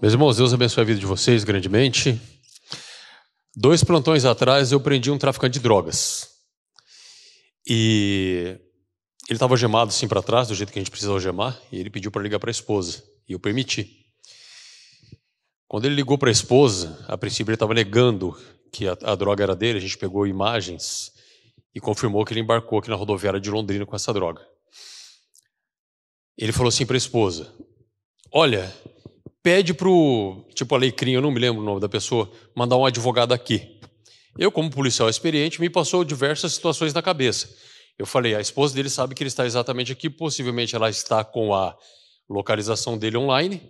Meus irmãos, Deus abençoe a vida de vocês grandemente. 2 plantões atrás eu prendi um traficante de drogas. E ele estava algemado assim para trás, do jeito que a gente precisa algemar, e ele pediu para ligar para a esposa, e eu permiti. Quando ele ligou para a esposa, a princípio ele estava negando que a droga era dele, a gente pegou imagens e confirmou que ele embarcou aqui na rodoviária de Londrina com essa droga. Ele falou assim para a esposa: olha, pede pro, tipo, Alecrim, eu não me lembro o nome da pessoa, mandar um advogado aqui. Eu, como policial experiente, me passou diversas situações na cabeça. Eu falei, a esposa dele sabe que ele está exatamente aqui, possivelmente ela está com a localização dele online.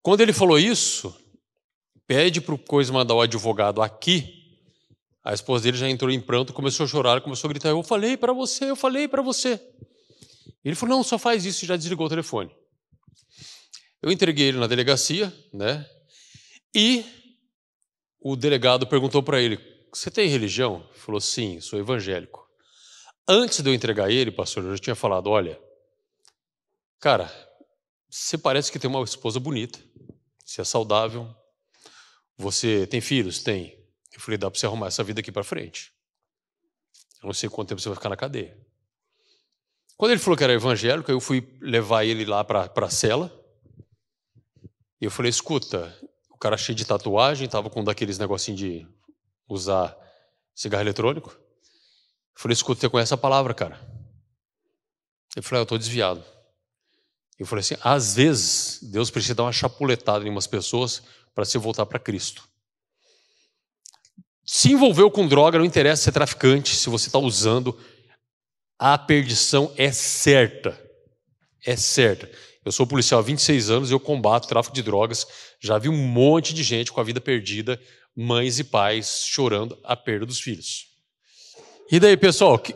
Quando ele falou isso, pede pro coisa mandar o advogado aqui, a esposa dele já entrou em pranto, começou a chorar, começou a gritar, eu falei para você, eu falei para você. Ele falou, não, só faz isso, e já desligou o telefone. Eu entreguei ele na delegacia, né? E o delegado perguntou para ele, você tem religião? Ele falou, sim, sou evangélico. Antes de eu entregar ele, pastor, eu já tinha falado, olha, cara, você parece que tem uma esposa bonita, você é saudável, você tem filhos? Tem. Eu falei, dá para você arrumar essa vida aqui para frente. Eu não sei quanto tempo você vai ficar na cadeia. Quando ele falou que era evangélico, eu fui levar ele lá para a cela. E eu falei, escuta, o cara cheio de tatuagem, estava com um daqueles negocinhos de usar cigarro eletrônico. Eu falei, escuta, você conhece a palavra, cara? Ele falou, eu estou desviado. Eu falei assim, às vezes, Deus precisa dar uma chapuletada em umas pessoas para se voltar para Cristo. Se envolveu com droga, não interessa ser traficante, se você está usando, a perdição é certa. É certa. Eu sou policial há 26 anos e eu combato tráfico de drogas. Já vi um monte de gente com a vida perdida, mães e pais chorando a perda dos filhos. E daí, pessoal, o que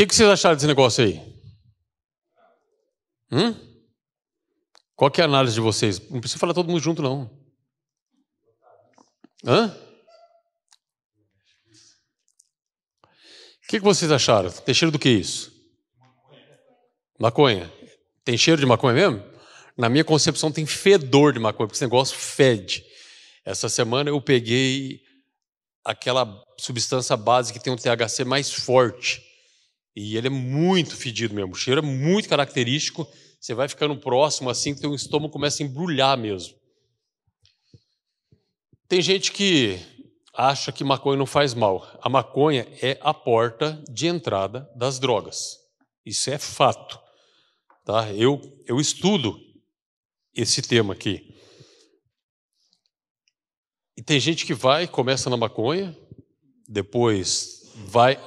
vocês acharam desse negócio aí? Qual que é a análise de vocês? Não precisa falar todo mundo junto, não. O que vocês acharam? Tem cheiro do que isso? Maconha. Tem cheiro de maconha mesmo? Na minha concepção tem fedor de maconha, porque esse negócio fede. Essa semana eu peguei aquela substância base que tem um THC mais forte. E ele é muito fedido mesmo. O cheiro é muito característico. Você vai ficando próximo assim, que teu estômago começa a embrulhar mesmo. Tem gente que acha que maconha não faz mal. A maconha é a porta de entrada das drogas. Isso é fato. Tá? Eu estudo esse tema aqui. E tem gente que começa na maconha, depois vai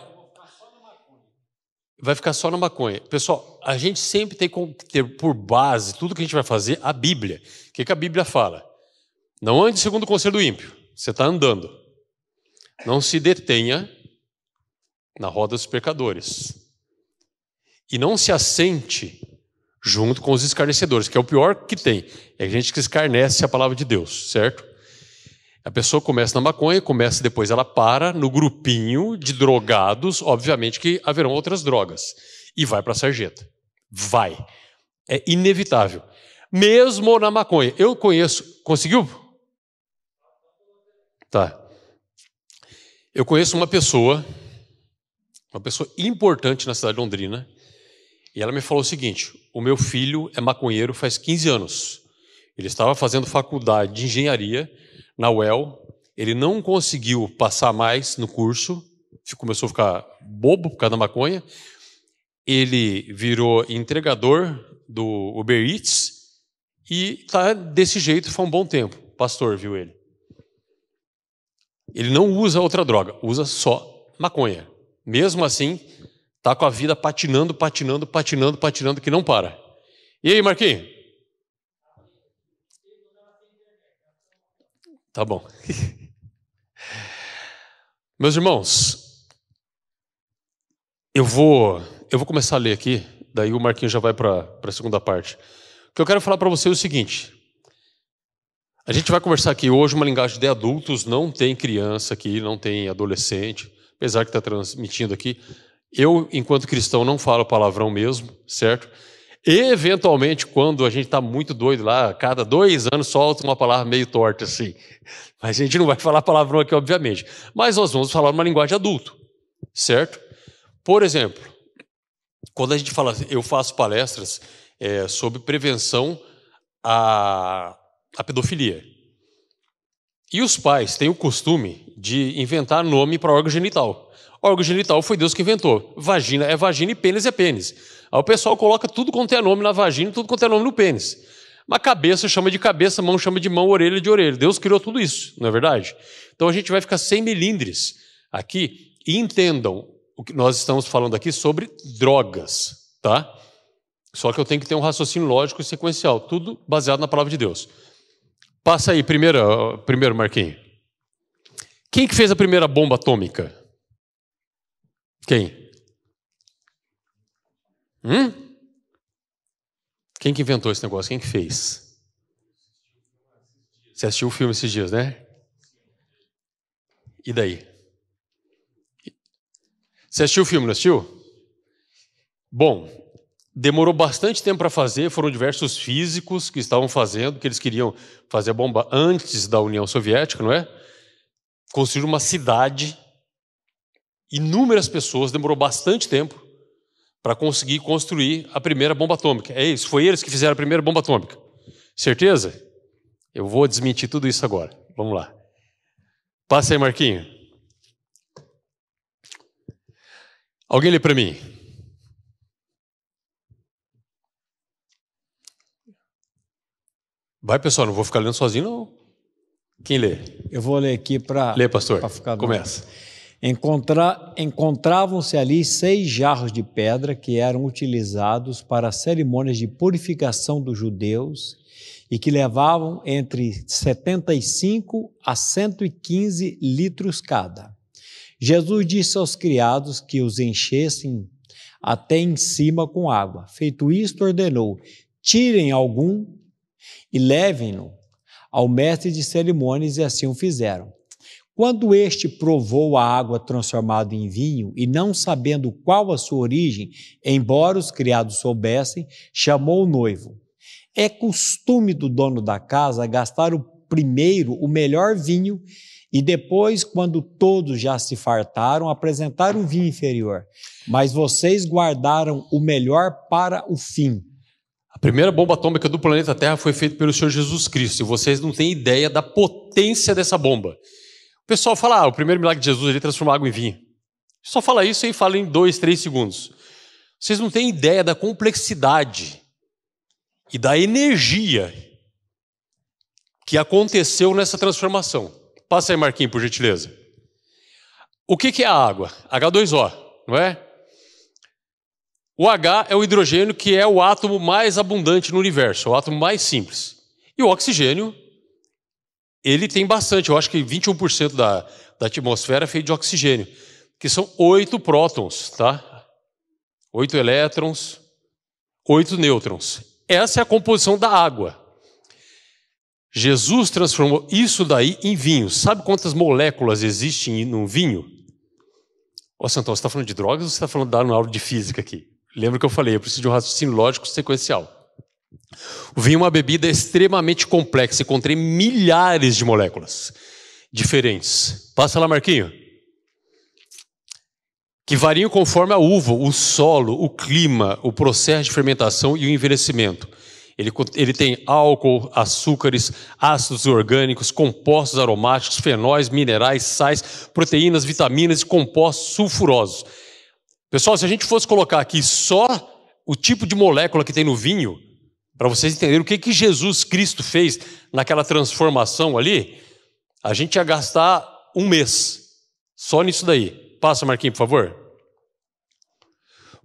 ficar só na maconha. Pessoal, a gente sempre tem que ter por base, tudo que a gente vai fazer, a Bíblia. O que a Bíblia fala? Não ande segundo o conselho do ímpio. Você está andando. Não se detenha na roda dos pecadores. E não se assente junto com os escarnecedores, que é o pior que tem. É a gente que escarnece a palavra de Deus, certo? A pessoa começa na maconha, depois ela para no grupinho de drogados, obviamente que haverão outras drogas, e vai para a sarjeta. Vai. É inevitável. Mesmo na maconha. Eu conheço... Conseguiu? Tá. Eu conheço uma pessoa importante na cidade de Londrina, e ela me falou o seguinte, o meu filho é maconheiro faz 15 anos. Ele estava fazendo faculdade de engenharia na UEL, ele não conseguiu passar mais no curso, começou a ficar bobo por causa da maconha, ele virou entregador do Uber Eats e está desse jeito faz um bom tempo. O pastor viu ele. Ele não usa outra droga, usa só maconha. Mesmo assim, está com a vida patinando, que não para. E aí, Marquinhos? Tá bom. Meus irmãos, eu vou começar a ler aqui, daí o Marquinhos já vai para a segunda parte. O que eu quero falar para você é o seguinte. A gente vai conversar aqui hoje uma linguagem de adultos, não tem criança aqui, não tem adolescente, apesar que está transmitindo aqui. Eu, enquanto cristão, não falo palavrão mesmo, certo? Eventualmente, quando a gente está muito doido lá, cada 2 anos solta uma palavra meio torta assim. Mas a gente não vai falar palavrão aqui, obviamente. Mas nós vamos falar uma linguagem adulto, certo? Por exemplo, quando a gente fala, eu faço palestras sobre prevenção à pedofilia. E os pais têm o costume de inventar nome para órgão genital. Órgão genital foi Deus que inventou. Vagina é vagina e pênis é pênis. Aí o pessoal coloca tudo quanto é nome na vagina e tudo quanto é nome no pênis. Mas cabeça chama de cabeça, mão chama de mão, orelha de orelha. Deus criou tudo isso, não é verdade? Então a gente vai ficar sem melindres aqui e entendam o que nós estamos falando aqui sobre drogas, tá? Só que eu tenho que ter um raciocínio lógico e sequencial, tudo baseado na palavra de Deus. Passa aí, primeiro Marquinhos. Quem que fez a primeira bomba atômica? Quem? Quem que inventou esse negócio? Quem que fez? Você assistiu o filme esses dias, né? E daí? Você assistiu o filme, não assistiu? Bom, demorou bastante tempo para fazer, foram diversos físicos que estavam fazendo, que eles queriam fazer a bomba antes da União Soviética, não é? Construíram uma cidade, inúmeras pessoas, demorou bastante tempo para conseguir construir a primeira bomba atômica. É isso, foi eles que fizeram a primeira bomba atômica. Certeza? Eu vou desmentir tudo isso agora. Vamos lá. Passa aí, Marquinhos. Alguém lê para mim? Vai, pessoal, não vou ficar lendo sozinho, não. Quem lê? Eu vou ler aqui para... Lê, pastor. Ficar Começa. Encontravam-se ali 6 jarros de pedra que eram utilizados para cerimônias de purificação dos judeus e que levavam entre 75 a 115 litros cada. Jesus disse aos criados que os enchessem até em cima com água. Feito isto, ordenou: tirem algum e levem-no ao mestre de cerimônias, e assim o fizeram. Quando este provou a água transformada em vinho, e não sabendo qual a sua origem, embora os criados soubessem, chamou o noivo. É costume do dono da casa gastar primeiro o melhor vinho e depois, quando todos já se fartaram, apresentar o vinho inferior. Mas vocês guardaram o melhor para o fim. A primeira bomba atômica do planeta Terra foi feita pelo Senhor Jesus Cristo, e vocês não têm ideia da potência dessa bomba. O pessoal fala, o primeiro milagre de Jesus ele transformou água em vinho. Só fala isso e fala em 2, 3 segundos. Vocês não têm ideia da complexidade e da energia que aconteceu nessa transformação. Passa aí, Marquinhos, por gentileza. O que é a água? H2O, não é? O H é o hidrogênio, que é o átomo mais abundante no universo, o átomo mais simples. E o oxigênio, ele tem bastante, eu acho que 21% da atmosfera é feito de oxigênio, que são 8 prótons, tá? 8 elétrons, 8 nêutrons. Essa é a composição da água. Jesus transformou isso daí em vinho. Sabe quantas moléculas existem no vinho? Ô, Santão, você está falando de drogas ou você está falando da aula de física aqui? Lembra que eu falei, eu preciso de um raciocínio lógico sequencial. O vinho é uma bebida extremamente complexa e contém milhares de moléculas diferentes. Passa lá, Marquinho. Que variam conforme a uva, o solo, o clima, o processo de fermentação e o envelhecimento. Ele tem álcool, açúcares, ácidos orgânicos, compostos aromáticos, fenóis, minerais, sais, proteínas, vitaminas e compostos sulfurosos. Pessoal, se a gente fosse colocar aqui só o tipo de molécula que tem no vinho, para vocês entenderem o que Jesus Cristo fez naquela transformação ali, a gente ia gastar 1 mês só nisso daí. Passa, Marquinhos, por favor.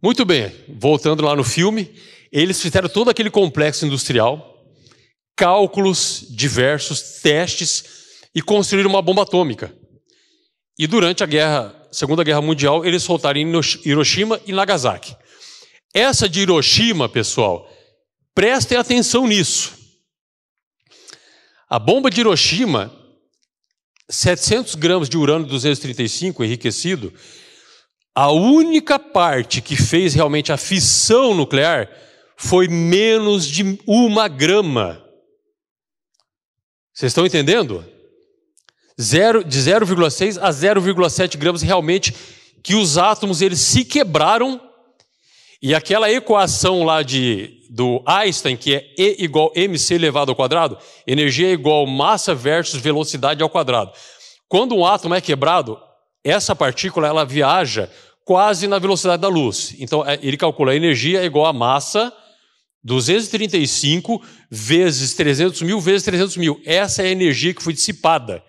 Muito bem, voltando lá no filme, eles fizeram todo aquele complexo industrial, cálculos diversos, testes, e construíram uma bomba atômica. E durante a Segunda Guerra Mundial, eles soltaram em Hiroshima e Nagasaki. Essa de Hiroshima, pessoal, prestem atenção nisso. A bomba de Hiroshima, 700 gramas de urânio 235 enriquecido, a única parte que fez realmente a fissão nuclear foi menos de 1 grama. Vocês estão entendendo? De 0,6 a 0,7 gramas realmente que os átomos eles se quebraram, e aquela equação lá do Einstein, que é E igual mc elevado ao quadrado, energia é igual massa versus velocidade ao quadrado. Quando um átomo é quebrado, essa partícula ela viaja quase na velocidade da luz. Então ele calcula a energia é igual a massa 235 vezes 300 mil vezes 300 mil. Essa é a energia que foi dissipada.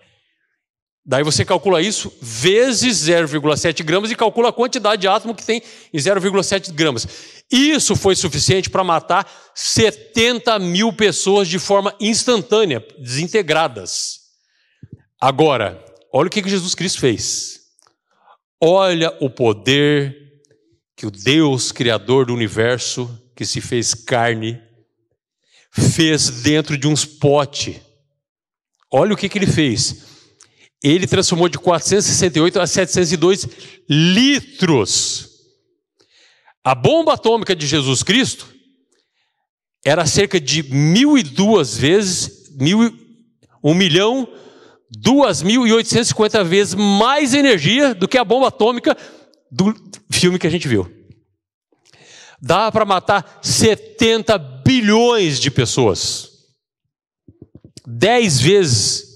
Daí você calcula isso vezes 0,7 gramas e calcula a quantidade de átomo que tem em 0,7 gramas. Isso foi suficiente para matar 70 mil pessoas de forma instantânea, desintegradas. Agora, olha o que Jesus Cristo fez. Olha o poder que o Deus Criador do universo, que se fez carne, fez dentro de uns potes. Olha o que ele fez. Ele transformou de 468 a 702 litros. A bomba atômica de Jesus Cristo era cerca de 1.002 vezes, 1.002.850 vezes mais energia do que a bomba atômica do filme que a gente viu. Dá para matar 70 bilhões de pessoas. 10 vezes.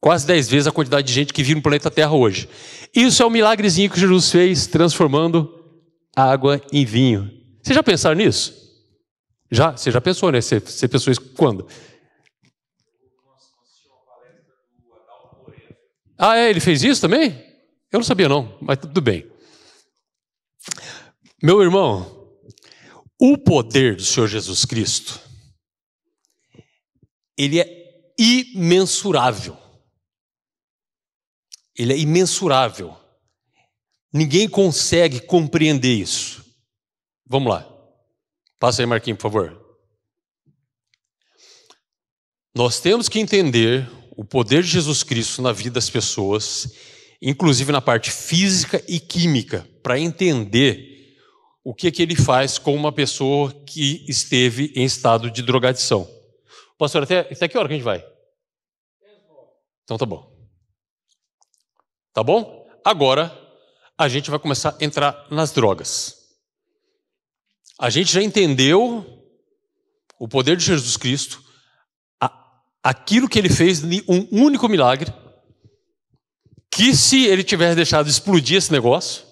Quase 10 vezes a quantidade de gente que vive no planeta Terra hoje. Isso é um milagrezinho que Jesus fez, transformando água em vinho. Vocês já pensaram nisso? Já? Você já pensou, né? Você pensou isso quando? Ah, ele fez isso também? Eu não sabia não, mas tudo bem. Meu irmão, o poder do Senhor Jesus Cristo, ele é imensurável. Ele é imensurável. Ninguém consegue compreender isso. Vamos lá. Passa aí, Marquinhos, por favor. Nós temos que entender o poder de Jesus Cristo na vida das pessoas, inclusive na parte física e química, para entender o que ele faz com uma pessoa que esteve em estado de drogadição. Pastor, até que hora que a gente vai? Então tá bom. Tá bom? Agora, a gente vai começar a entrar nas drogas. A gente já entendeu o poder de Jesus Cristo, aquilo que ele fez, um único milagre, que se ele tivesse deixado explodir esse negócio,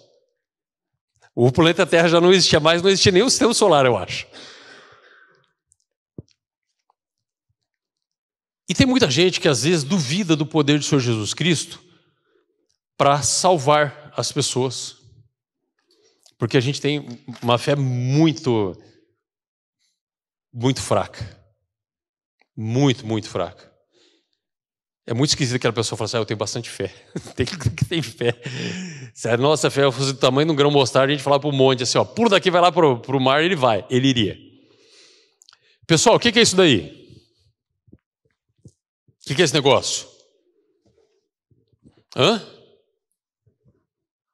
o planeta Terra já não existia mais, não existia nem o sistema solar, eu acho. E tem muita gente que às vezes duvida do poder do Senhor Jesus Cristo para salvar as pessoas. Porque a gente tem uma fé muito fraca. Muito fraca. É muito esquisito aquela pessoa falar assim, eu tenho bastante fé. Tem que ter fé. Se a nossa fé fosse do tamanho de um grão mostarda, a gente falava para o monte assim, ó, pula daqui, vai lá para o mar, ele iria. Pessoal, o que é isso daí? O que é esse negócio? Hã?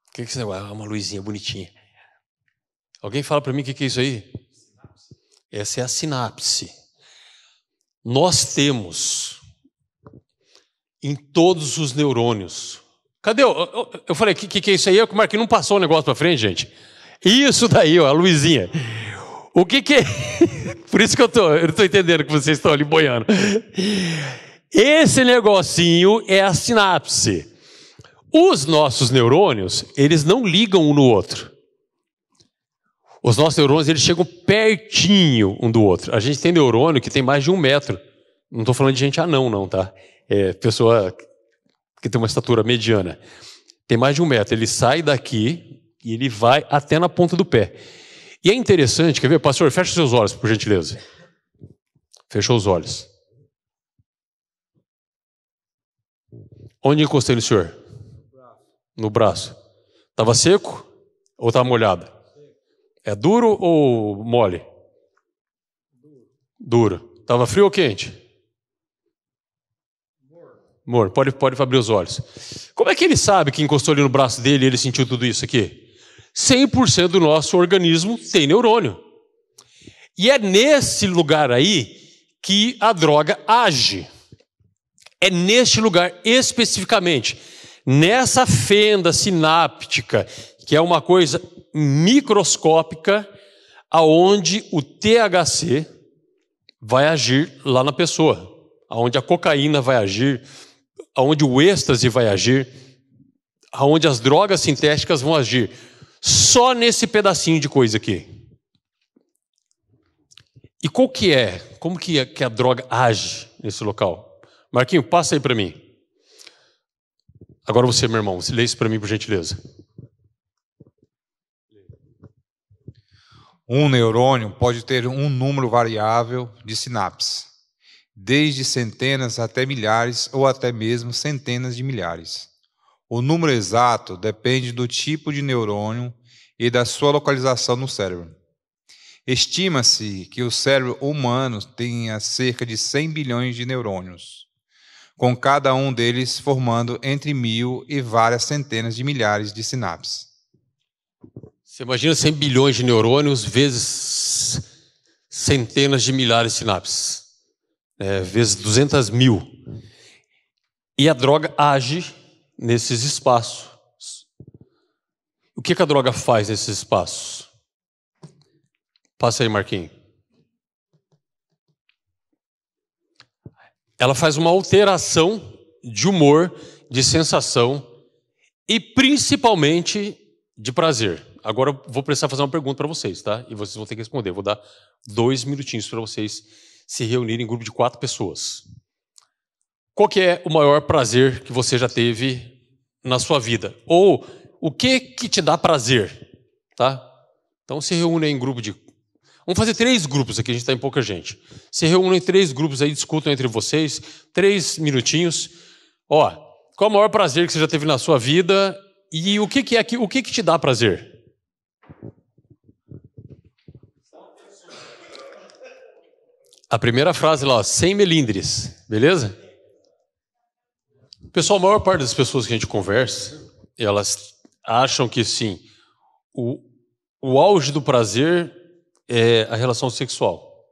O que é esse negócio? Uma luzinha bonitinha. Alguém fala para mim o que é isso aí? Essa é a sinapse. Nós temos em todos os neurônios. Cadê? Eu falei, o que é isso aí? Eu marquei, não passou o negócio para frente, gente. Isso daí, ó, a luzinha. O que é? Por isso que eu não estou entendendo que vocês estão ali boiando. Esse negocinho é a sinapse. Os nossos neurônios, eles não ligam um no outro. Os nossos neurônios, eles chegam pertinho um do outro. A gente tem neurônio que tem mais de 1 metro. Não estou falando de gente anão, não, tá? É pessoa que tem uma estatura mediana. Tem mais de 1 metro. Ele sai daqui e ele vai até na ponta do pé. E é interessante, quer ver? Pastor, fecha os seus olhos, por gentileza. Fechou os olhos. Onde encostei no senhor? No braço. Estava seco ou estava molhado? É duro ou mole? Duro. Estava frio ou quente? Morno. Pode abrir os olhos. Como é que ele sabe que encostou ali no braço dele e ele sentiu tudo isso aqui? 100% do nosso organismo tem neurônio. E é nesse lugar aí que a droga age. É neste lugar especificamente, nessa fenda sináptica, que é uma coisa microscópica, aonde o THC vai agir lá na pessoa, aonde a cocaína vai agir, aonde o êxtase vai agir, aonde as drogas sintéticas vão agir. Só nesse pedacinho de coisa aqui. E qual que é? Como que a droga age nesse local? Marquinho, passa aí para mim. Agora você, meu irmão, lê isso para mim, por gentileza. Um neurônio pode ter um número variável de sinapses, desde centenas até milhares ou até mesmo centenas de milhares. O número exato depende do tipo de neurônio e da sua localização no cérebro. Estima-se que o cérebro humano tenha cerca de 100 bilhões de neurônios, com cada um deles formando entre 1.000 e várias centenas de milhares de sinapses. Você imagina 100 bilhões de neurônios vezes centenas de milhares de sinapses, vezes 200 mil. E a droga age nesses espaços. O que a droga faz nesses espaços? Passa aí, Marquinhos. Ela faz uma alteração de humor, de sensação e principalmente de prazer. Agora eu vou precisar fazer uma pergunta para vocês, tá? E vocês vão ter que responder. Vou dar 2 minutinhos para vocês se reunirem em grupo de 4 pessoas. Qual que é o maior prazer que você já teve na sua vida? Ou o que te dá prazer, tá? Então se reúnem em grupo de... Vamos fazer 3 grupos aqui, a gente está em pouca gente. Se reúnem em 3 grupos aí, discutam entre vocês, 3 minutinhos. Ó, qual é o maior prazer que você já teve na sua vida e o que te dá prazer? A primeira frase lá, ó, sem melindres, beleza? Pessoal, a maior parte das pessoas que a gente conversa, elas acham que sim, o auge do prazer é a relação sexual,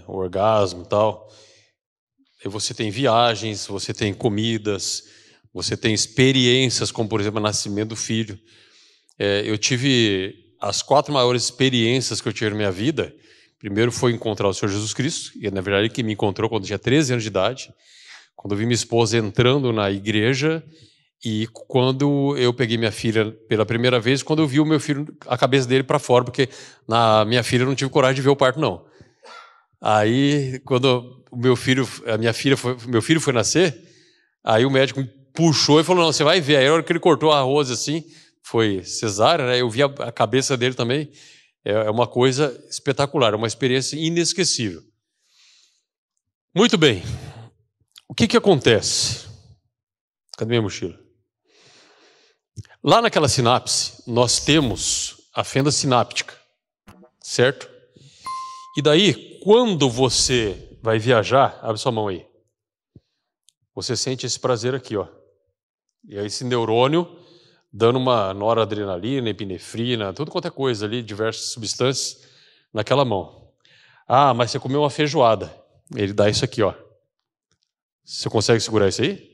o orgasmo e tal. E você tem viagens, você tem comidas, você tem experiências, como por exemplo o nascimento do filho. Eu tive as 4 maiores experiências que eu tive na minha vida. Primeiro foi encontrar o Senhor Jesus Cristo, e na verdade ele que me encontrou quando eu tinha 13 anos de idade, quando eu vi minha esposa entrando na igreja, e quando eu peguei minha filha pela primeira vez, quando eu vi o meu filho, a cabeça dele para fora, porque na minha filha eu não tive coragem de ver o parto, não. Aí, quando meu filho foi nascer, aí o médico me puxou e falou, não, você vai ver. Aí a hora que ele cortou a arroz assim, foi cesárea, né? Eu vi a cabeça dele também. É uma coisa espetacular, é uma experiência inesquecível. Muito bem. O que acontece? Cadê minha mochila? Lá naquela sinapse, nós temos a fenda sináptica, certo? E daí, quando você vai viajar, abre sua mão aí. Você sente esse prazer aqui, ó. E aí esse neurônio dando uma noradrenalina, epinefrina, tudo quanto é coisa ali, diversas substâncias naquela mão. Ah, mas você comeu uma feijoada. Ele dá isso aqui, ó. Você consegue segurar isso aí?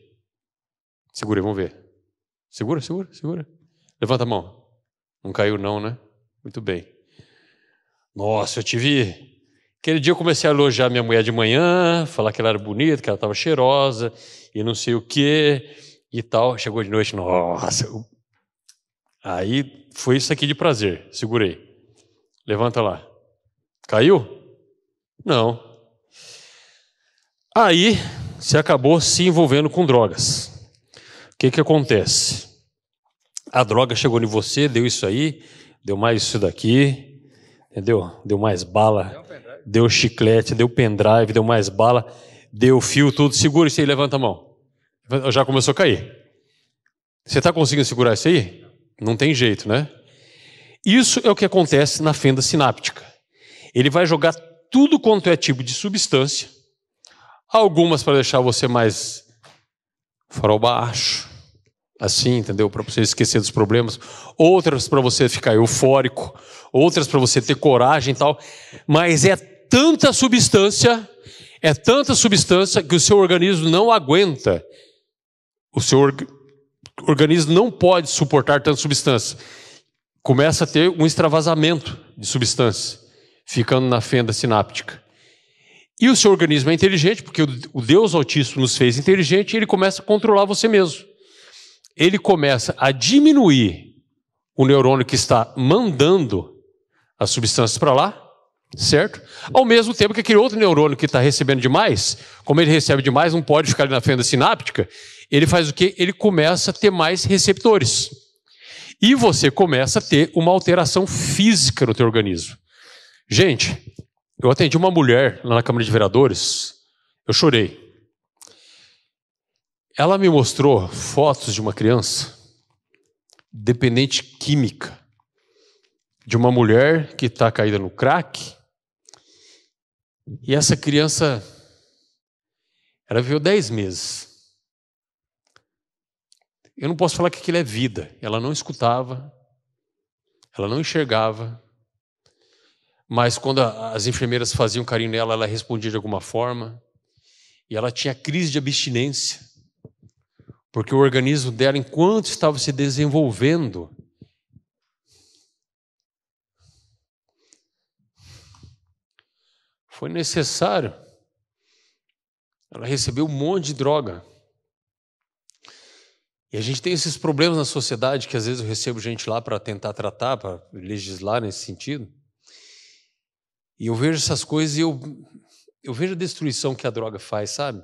Segura aí, vamos ver. Segura. Levanta a mão. Não caiu não, né? Muito bem. Nossa, aquele dia eu comecei a elogiar minha mulher de manhã, falar que ela era bonita, que ela estava cheirosa, e não sei o quê, e tal. Chegou de noite, nossa. Aí foi isso aqui de prazer. Segurei. Levanta lá. Caiu? Não. Aí você acabou se envolvendo com drogas. O que acontece? A droga chegou em você, deu isso aí, deu mais isso daqui, entendeu? Deu mais bala, deu chiclete, deu pendrive, deu mais bala, deu fio, tudo. Segura isso aí, levanta a mão. Já começou a cair. Você está conseguindo segurar isso aí? Não tem jeito, né? Isso é o que acontece na fenda sináptica. Ele vai jogar tudo quanto é tipo de substância, algumas para deixar você mais farol baixo, assim, entendeu? Para você esquecer dos problemas. Outras para você ficar eufórico. Outras para você ter coragem e tal. Mas é tanta substância que o seu organismo não aguenta. O seu organismo não pode suportar tanta substância. Começa a ter um extravasamento de substância, ficando na fenda sináptica. E o seu organismo é inteligente, porque o Deus Altíssimo nos fez inteligente, e ele começa a controlar você mesmo. Ele começa a diminuir o neurônio que está mandando as substâncias para lá, certo? Ao mesmo tempo que aquele outro neurônio que está recebendo demais, como ele recebe demais, não pode ficar ali na fenda sináptica, ele faz o quê? Ele começa a ter mais receptores. E você começa a ter uma alteração física no teu organismo. Gente, eu atendi uma mulher lá na Câmara de Vereadores, eu chorei. Ela me mostrou fotos de uma criança dependente química, de uma mulher que está caída no crack, e essa criança, ela viveu 10 meses. Eu não posso falar que aquilo é vida. Ela não escutava, ela não enxergava, mas quando as enfermeiras faziam carinho nela, ela respondia de alguma forma, e ela tinha crise de abstinência, porque o organismo dela, enquanto estava se desenvolvendo, foi necessário. Ela recebeu um monte de droga. E a gente tem esses problemas na sociedade, que às vezes eu recebo gente lá para tentar tratar, para legislar nesse sentido. E eu vejo essas coisas e eu vejo a destruição que a droga faz, sabe?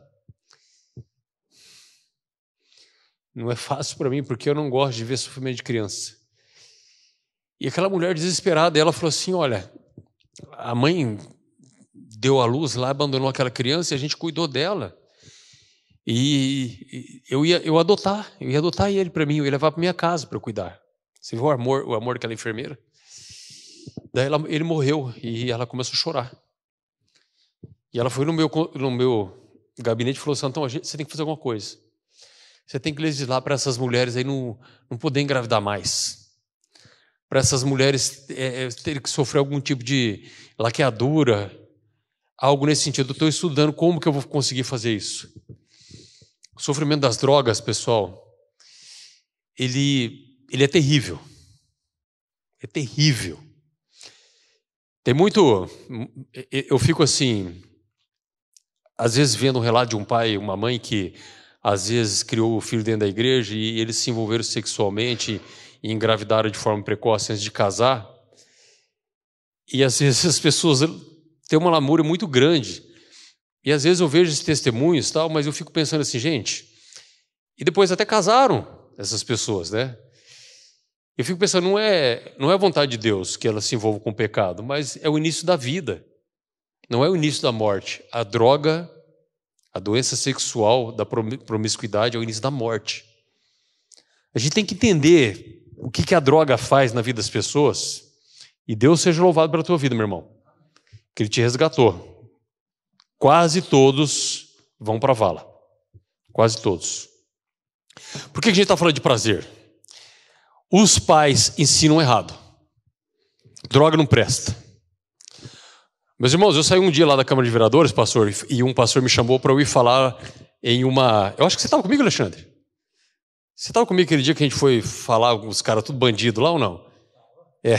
Não é fácil para mim, porque eu não gosto de ver sofrimento de criança. E aquela mulher desesperada, ela falou assim, olha, a mãe deu à luz lá, abandonou aquela criança e a gente cuidou dela. E eu ia adotar ele para mim, eu ia levar para minha casa para eu cuidar. Você viu o amor daquela enfermeira? Daí ele morreu e ela começou a chorar. E ela foi no meu gabinete e falou assim, Antão, você tem que fazer alguma coisa. Você tem que legislar para essas mulheres aí não poder engravidar mais. Para essas mulheres terem que sofrer algum tipo de laqueadura, algo nesse sentido. Eu estou estudando como que eu vou conseguir fazer isso. O sofrimento das drogas, pessoal, ele é terrível. É terrível. Tem muito... Eu fico assim, às vezes vendo um relato de um pai e uma mãe que às vezes criou o filho dentro da igreja e eles se envolveram sexualmente e engravidaram de forma precoce antes de casar. E às vezes as pessoas têm uma lamúria muito grande. E às vezes eu vejo esses testemunhos, tal, mas eu fico pensando assim, gente, e depois até casaram essas pessoas, né? Eu fico pensando, não é vontade de Deus que elas se envolvam com o pecado, mas é o início da vida, não é o início da morte. A droga, a doença sexual da promiscuidade é o início da morte. A gente tem que entender o que a droga faz na vida das pessoas, e Deus seja louvado pela tua vida, meu irmão, que Ele te resgatou. Quase todos vão para a vala. Quase todos. Por que a gente está falando de prazer? Os pais ensinam errado. Droga não presta. Meus irmãos, eu saí um dia lá da Câmara de Vereadores, pastor, e um pastor me chamou para eu ir falar em uma... Eu acho que você estava comigo, Alexandre? Você estava comigo aquele dia que a gente foi falar com os caras tudo bandido lá ou não? É.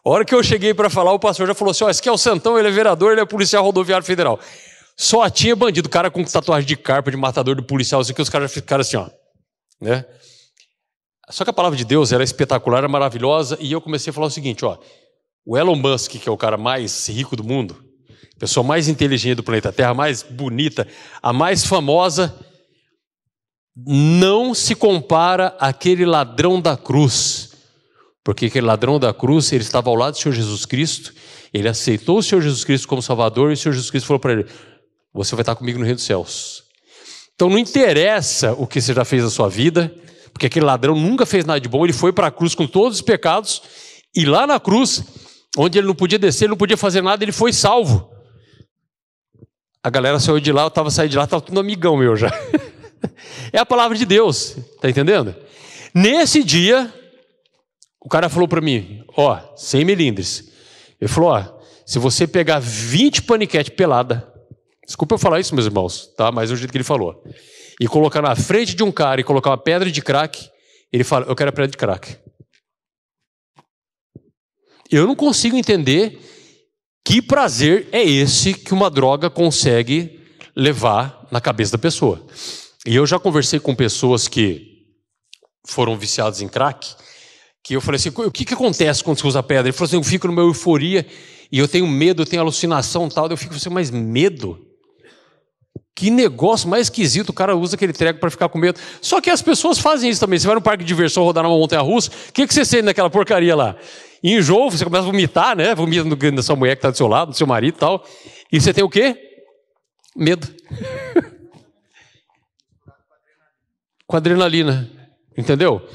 A hora que eu cheguei para falar, o pastor já falou assim, esse aqui é o Santão, ele é vereador, ele é policial rodoviário federal. Só tinha bandido, cara com tatuagem de carpa, de matador de policial, assim, que os caras ficaram assim, ó. Né? Só que a palavra de Deus era espetacular, era maravilhosa, e eu comecei a falar o seguinte, ó, o Elon Musk, que é o cara mais rico do mundo, a pessoa mais inteligente do planeta Terra, a mais bonita, a mais famosa, não se compara àquele ladrão da cruz. Porque aquele ladrão da cruz, ele estava ao lado do Senhor Jesus Cristo, ele aceitou o Senhor Jesus Cristo como Salvador, e o Senhor Jesus Cristo falou para ele, você vai estar comigo no reino dos céus. Então não interessa o que você já fez na sua vida, porque aquele ladrão nunca fez nada de bom, ele foi para a cruz com todos os pecados, e lá na cruz, onde ele não podia descer, ele não podia fazer nada, ele foi salvo. A galera saiu de lá, eu estava saindo de lá, estava tudo amigão meu já. É a palavra de Deus, tá entendendo? Nesse dia, o cara falou para mim, ó, sem melindres. Ele falou, ó, se você pegar 20 paniquete pelada, desculpa eu falar isso, meus irmãos, tá? Mas é o jeito que ele falou. E colocar na frente de um cara e colocar uma pedra de crack, ele fala, eu quero a pedra de crack. Eu não consigo entender que prazer é esse que uma droga consegue levar na cabeça da pessoa. E eu já conversei com pessoas que foram viciadas em crack, que eu falei assim, o que acontece quando você usa pedra? Ele falou assim, eu fico numa euforia e eu tenho medo, eu tenho alucinação e tal. Eu fico assim, mas medo? Que negócio mais esquisito, o cara usa aquele treco para ficar com medo. Só que as pessoas fazem isso também. Você vai no parque de diversão rodar numa montanha-russa, o que você sente naquela porcaria lá? Enjoo, você começa a vomitar, né? Vomita na sua mulher que está do seu lado, do seu marido e tal. E você tem o quê? Medo. Com adrenalina. Entendeu?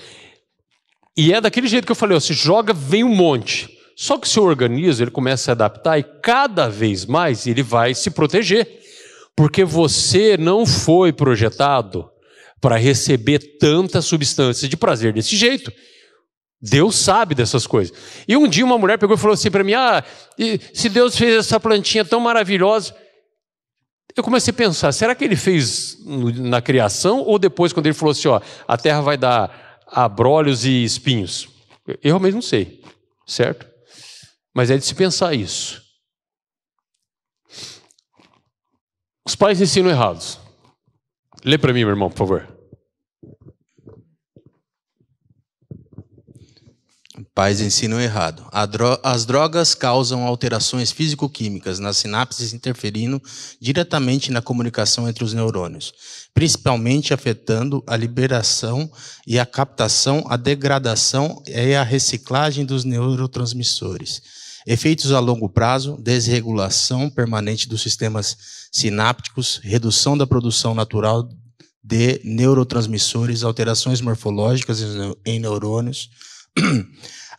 E é daquele jeito que eu falei, ó, se joga, vem um monte. Só que o seu organismo, ele começa a se adaptar e cada vez mais ele vai se proteger. Porque você não foi projetado para receber tanta substância de prazer desse jeito. Deus sabe dessas coisas. E um dia uma mulher pegou e falou assim para mim, se Deus fez essa plantinha tão maravilhosa, eu comecei a pensar, será que ele fez na criação ou depois quando ele falou assim, ó, a terra vai dar abrolhos e espinhos? Eu realmente não sei, certo? Mas é de se pensar isso. Os pais ensinam errados. Lê para mim, meu irmão, por favor. Pais ensinam errado. As drogas causam alterações físico-químicas nas sinapses, interferindo diretamente na comunicação entre os neurônios, principalmente afetando a liberação e a captação, a degradação e a reciclagem dos neurotransmissores. Efeitos a longo prazo, desregulação permanente dos sistemas sinápticos, redução da produção natural de neurotransmissores, alterações morfológicas em neurônios,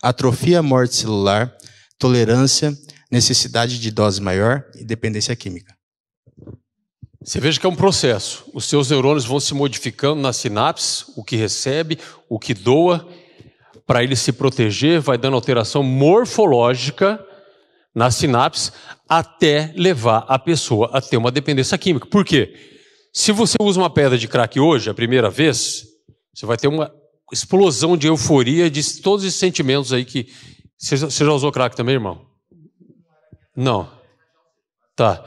atrofia, morte celular, tolerância, necessidade de dose maior e dependência química. Você veja que é um processo. Os seus neurônios vão se modificando nas sinapses, o que recebe, o que doa, para ele se proteger, vai dando alteração morfológica nas sinapses, até levar a pessoa a ter uma dependência química. Por quê? Se você usa uma pedra de crack hoje, a primeira vez, você vai ter uma explosão de euforia, de todos esses sentimentos aí que... Você já usou crack também, irmão? Não. Tá.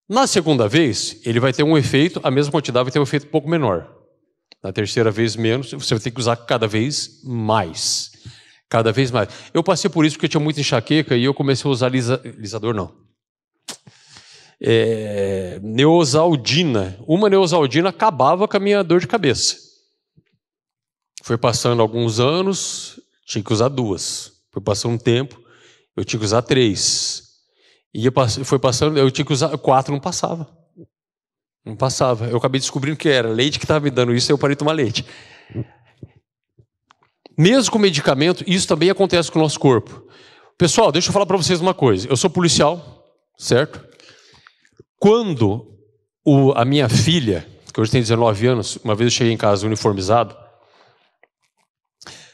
Na segunda vez, ele vai ter um efeito, a mesma quantidade vai ter um efeito um pouco menor. Na terceira vez menos, você vai ter que usar cada vez mais. Cada vez mais. Eu passei por isso porque eu tinha muita enxaqueca e eu comecei a usar lisador, não. Neosaldina. Uma neosaldina acabava com a minha dor de cabeça. Foi passando alguns anos, tinha que usar 2. Foi passando um tempo, eu tinha que usar 3. Foi passando, eu tinha que usar 4, não passava. Não passava. Eu acabei descobrindo que era leite que estava me dando isso, e eu parei de tomar leite. Mesmo com medicamento, isso também acontece com o nosso corpo. Pessoal, deixa eu falar para vocês uma coisa. Eu sou policial, certo? Quando a minha filha, que hoje tem 19 anos, uma vez eu cheguei em casa uniformizado,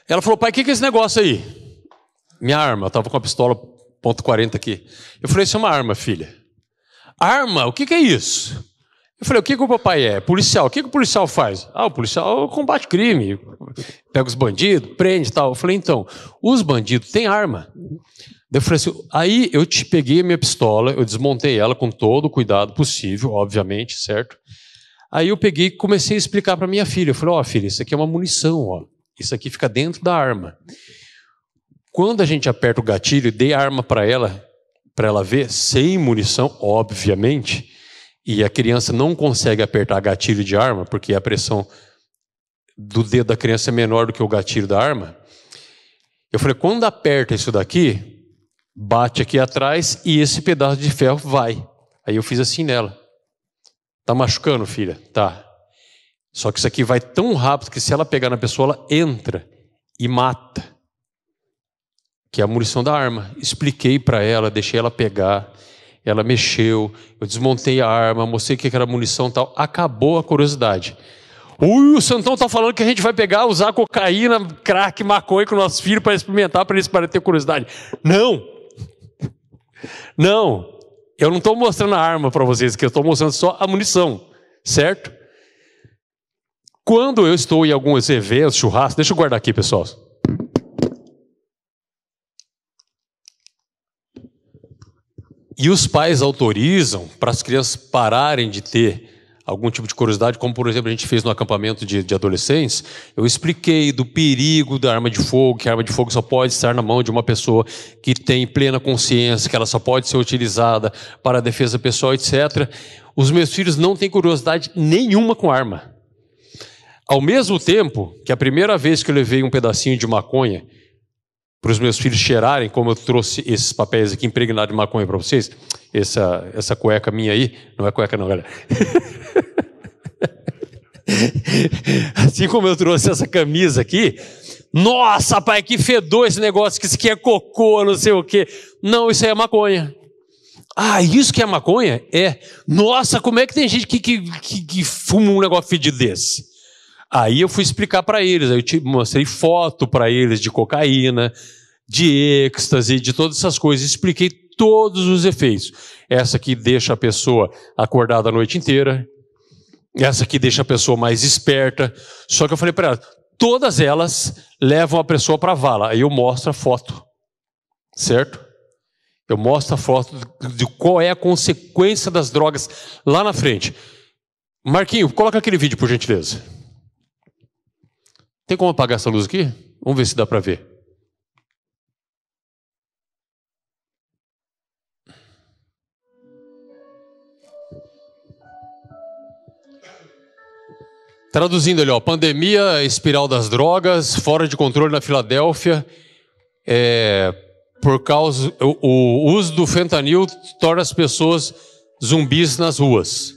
ela falou, pai, o que é esse negócio aí? Minha arma, eu estava com a pistola .40 aqui. Eu falei, isso é uma arma, filha. Arma? O que é isso? Eu falei, o que o papai é? Policial. O que o policial faz? O policial combate crime, pega os bandidos, prende e tal. Eu falei, então, os bandidos têm arma. Eu falei assim, aí eu peguei a minha pistola, eu desmontei ela com todo o cuidado possível, obviamente, certo? Aí eu peguei e comecei a explicar para minha filha. Eu falei, filha, isso aqui é uma munição, ó. Isso aqui fica dentro da arma. Quando a gente aperta o gatilho, dei a arma para ela ver, sem munição, obviamente, e a criança não consegue apertar gatilho de arma, porque a pressão do dedo da criança é menor do que o gatilho da arma. Eu falei, quando aperta isso daqui, bate aqui atrás e esse pedaço de ferro vai. Aí eu fiz assim nela. Tá machucando, filha? Tá. Só que isso aqui vai tão rápido que se ela pegar na pessoa, ela entra e mata. Que é a munição da arma. Expliquei para ela, deixei ela pegar. Ela mexeu, eu desmontei a arma, mostrei que era munição e tal. Acabou a curiosidade. O Santão está falando que a gente vai pegar, usar cocaína, crack, maconha com nossos filhos para experimentar, para eles para ter curiosidade. Não. Não. Eu não estou mostrando a arma para vocês, que eu estou mostrando só a munição, certo? Quando eu estou em alguns eventos, churrasco, deixa eu guardar aqui, pessoal. E os pais autorizam para as crianças pararem de ter algum tipo de curiosidade, como por exemplo a gente fez no acampamento de adolescentes, eu expliquei do perigo da arma de fogo, que a arma de fogo só pode estar na mão de uma pessoa que tem plena consciência, que ela só pode ser utilizada para a defesa pessoal, etc. Os meus filhos não têm curiosidade nenhuma com arma. Ao mesmo tempo que a primeira vez que eu levei um pedacinho de maconha para os meus filhos cheirarem, como eu trouxe esses papéis aqui impregnados de maconha para vocês, essa cueca minha aí, não é cueca não, galera. Assim como eu trouxe essa camisa aqui, nossa, pai, que fedor esse negócio, que isso aqui é cocô, não sei o quê. Não, isso aí é maconha. Ah, isso que é maconha? É. Nossa, como é que tem gente que fuma um negócio fedido desse? Aí eu fui explicar para eles, aí eu mostrei foto para eles de cocaína, de êxtase, de todas essas coisas, expliquei todos os efeitos. Essa aqui deixa a pessoa acordada a noite inteira, essa aqui deixa a pessoa mais esperta, só que eu falei para ela, todas elas levam a pessoa para a vala, aí eu mostro a foto, certo? Eu mostro a foto de qual é a consequência das drogas lá na frente. Marquinho, coloca aquele vídeo, por gentileza. Tem como apagar essa luz aqui? Vamos ver se dá para ver. Traduzindo ali, ó, pandemia, espiral das drogas, fora de controle na Filadélfia, por causa o uso do fentanil torna as pessoas zumbis nas ruas.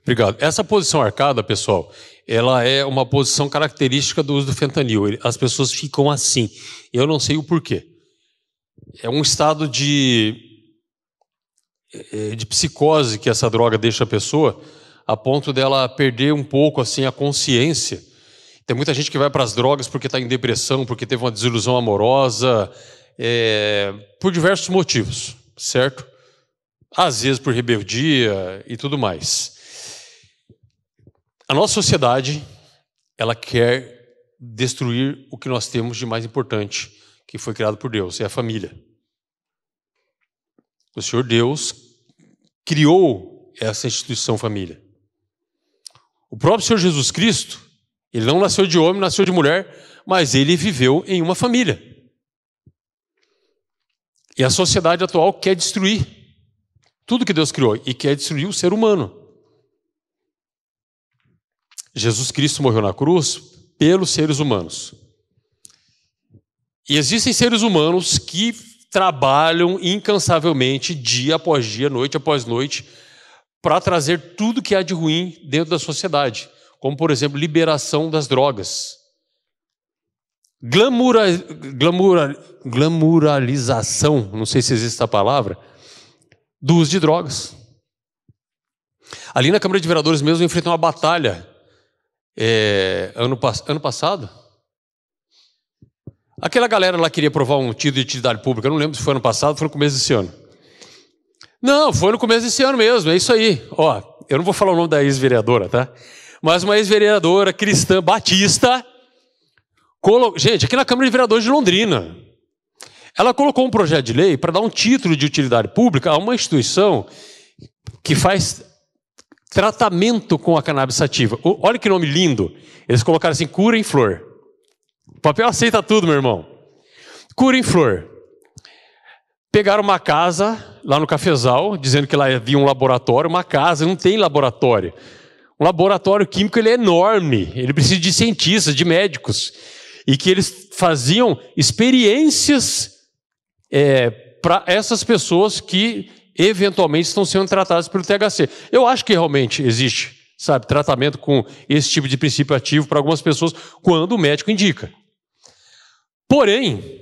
Obrigado. Essa posição arcada, pessoal, ela é uma posição característica do uso do fentanil. As pessoas ficam assim. Eu não sei o porquê. É um estado de psicose que essa droga deixa a pessoa, a ponto dela perder um pouco assim a consciência. Tem muita gente que vai para as drogas porque está em depressão, porque teve uma desilusão amorosa, por diversos motivos, certo? Às vezes por rebeldia e tudo mais. A nossa sociedade, ela quer destruir o que nós temos de mais importante, que foi criado por Deus, é a família. O Senhor Deus criou essa instituição família. O próprio Senhor Jesus Cristo, ele não nasceu de homem, nasceu de mulher, mas ele viveu em uma família. E a sociedade atual quer destruir tudo que Deus criou e quer destruir o ser humano. Jesus Cristo morreu na cruz pelos seres humanos. E existem seres humanos que trabalham incansavelmente, dia após dia, noite após noite, para trazer tudo que há de ruim dentro da sociedade. Como, por exemplo, liberação das drogas. Glamuralização, não sei se existe essa palavra, do uso de drogas. Ali na Câmara de Vereadores mesmo, eu enfrentei uma batalha ano passado. Aquela galera lá queria aprovar um título de utilidade pública, eu não lembro se foi ano passado ou foi no começo desse ano. Não, foi no começo desse ano mesmo, é isso aí. Ó, eu não vou falar o nome da ex-vereadora, tá? Mas uma ex-vereadora cristã batista, gente, aqui na Câmara de Vereadores de Londrina, ela colocou um projeto de lei para dar um título de utilidade pública a uma instituição que faz tratamento com a cannabis sativa. Olha que nome lindo. Eles colocaram assim, Cura em Flor. O papel aceita tudo, meu irmão. Cura em Flor. Pegaram uma casa lá no Cafezal, dizendo que lá havia um laboratório. Uma casa, não tem laboratório. Um laboratório químico, ele é enorme. Ele precisa de cientistas, de médicos. E que eles faziam experiências para essas pessoas que eventualmente estão sendo tratadas pelo THC. Eu acho que realmente existe, sabe, tratamento com esse tipo de princípio ativo para algumas pessoas quando o médico indica. Porém,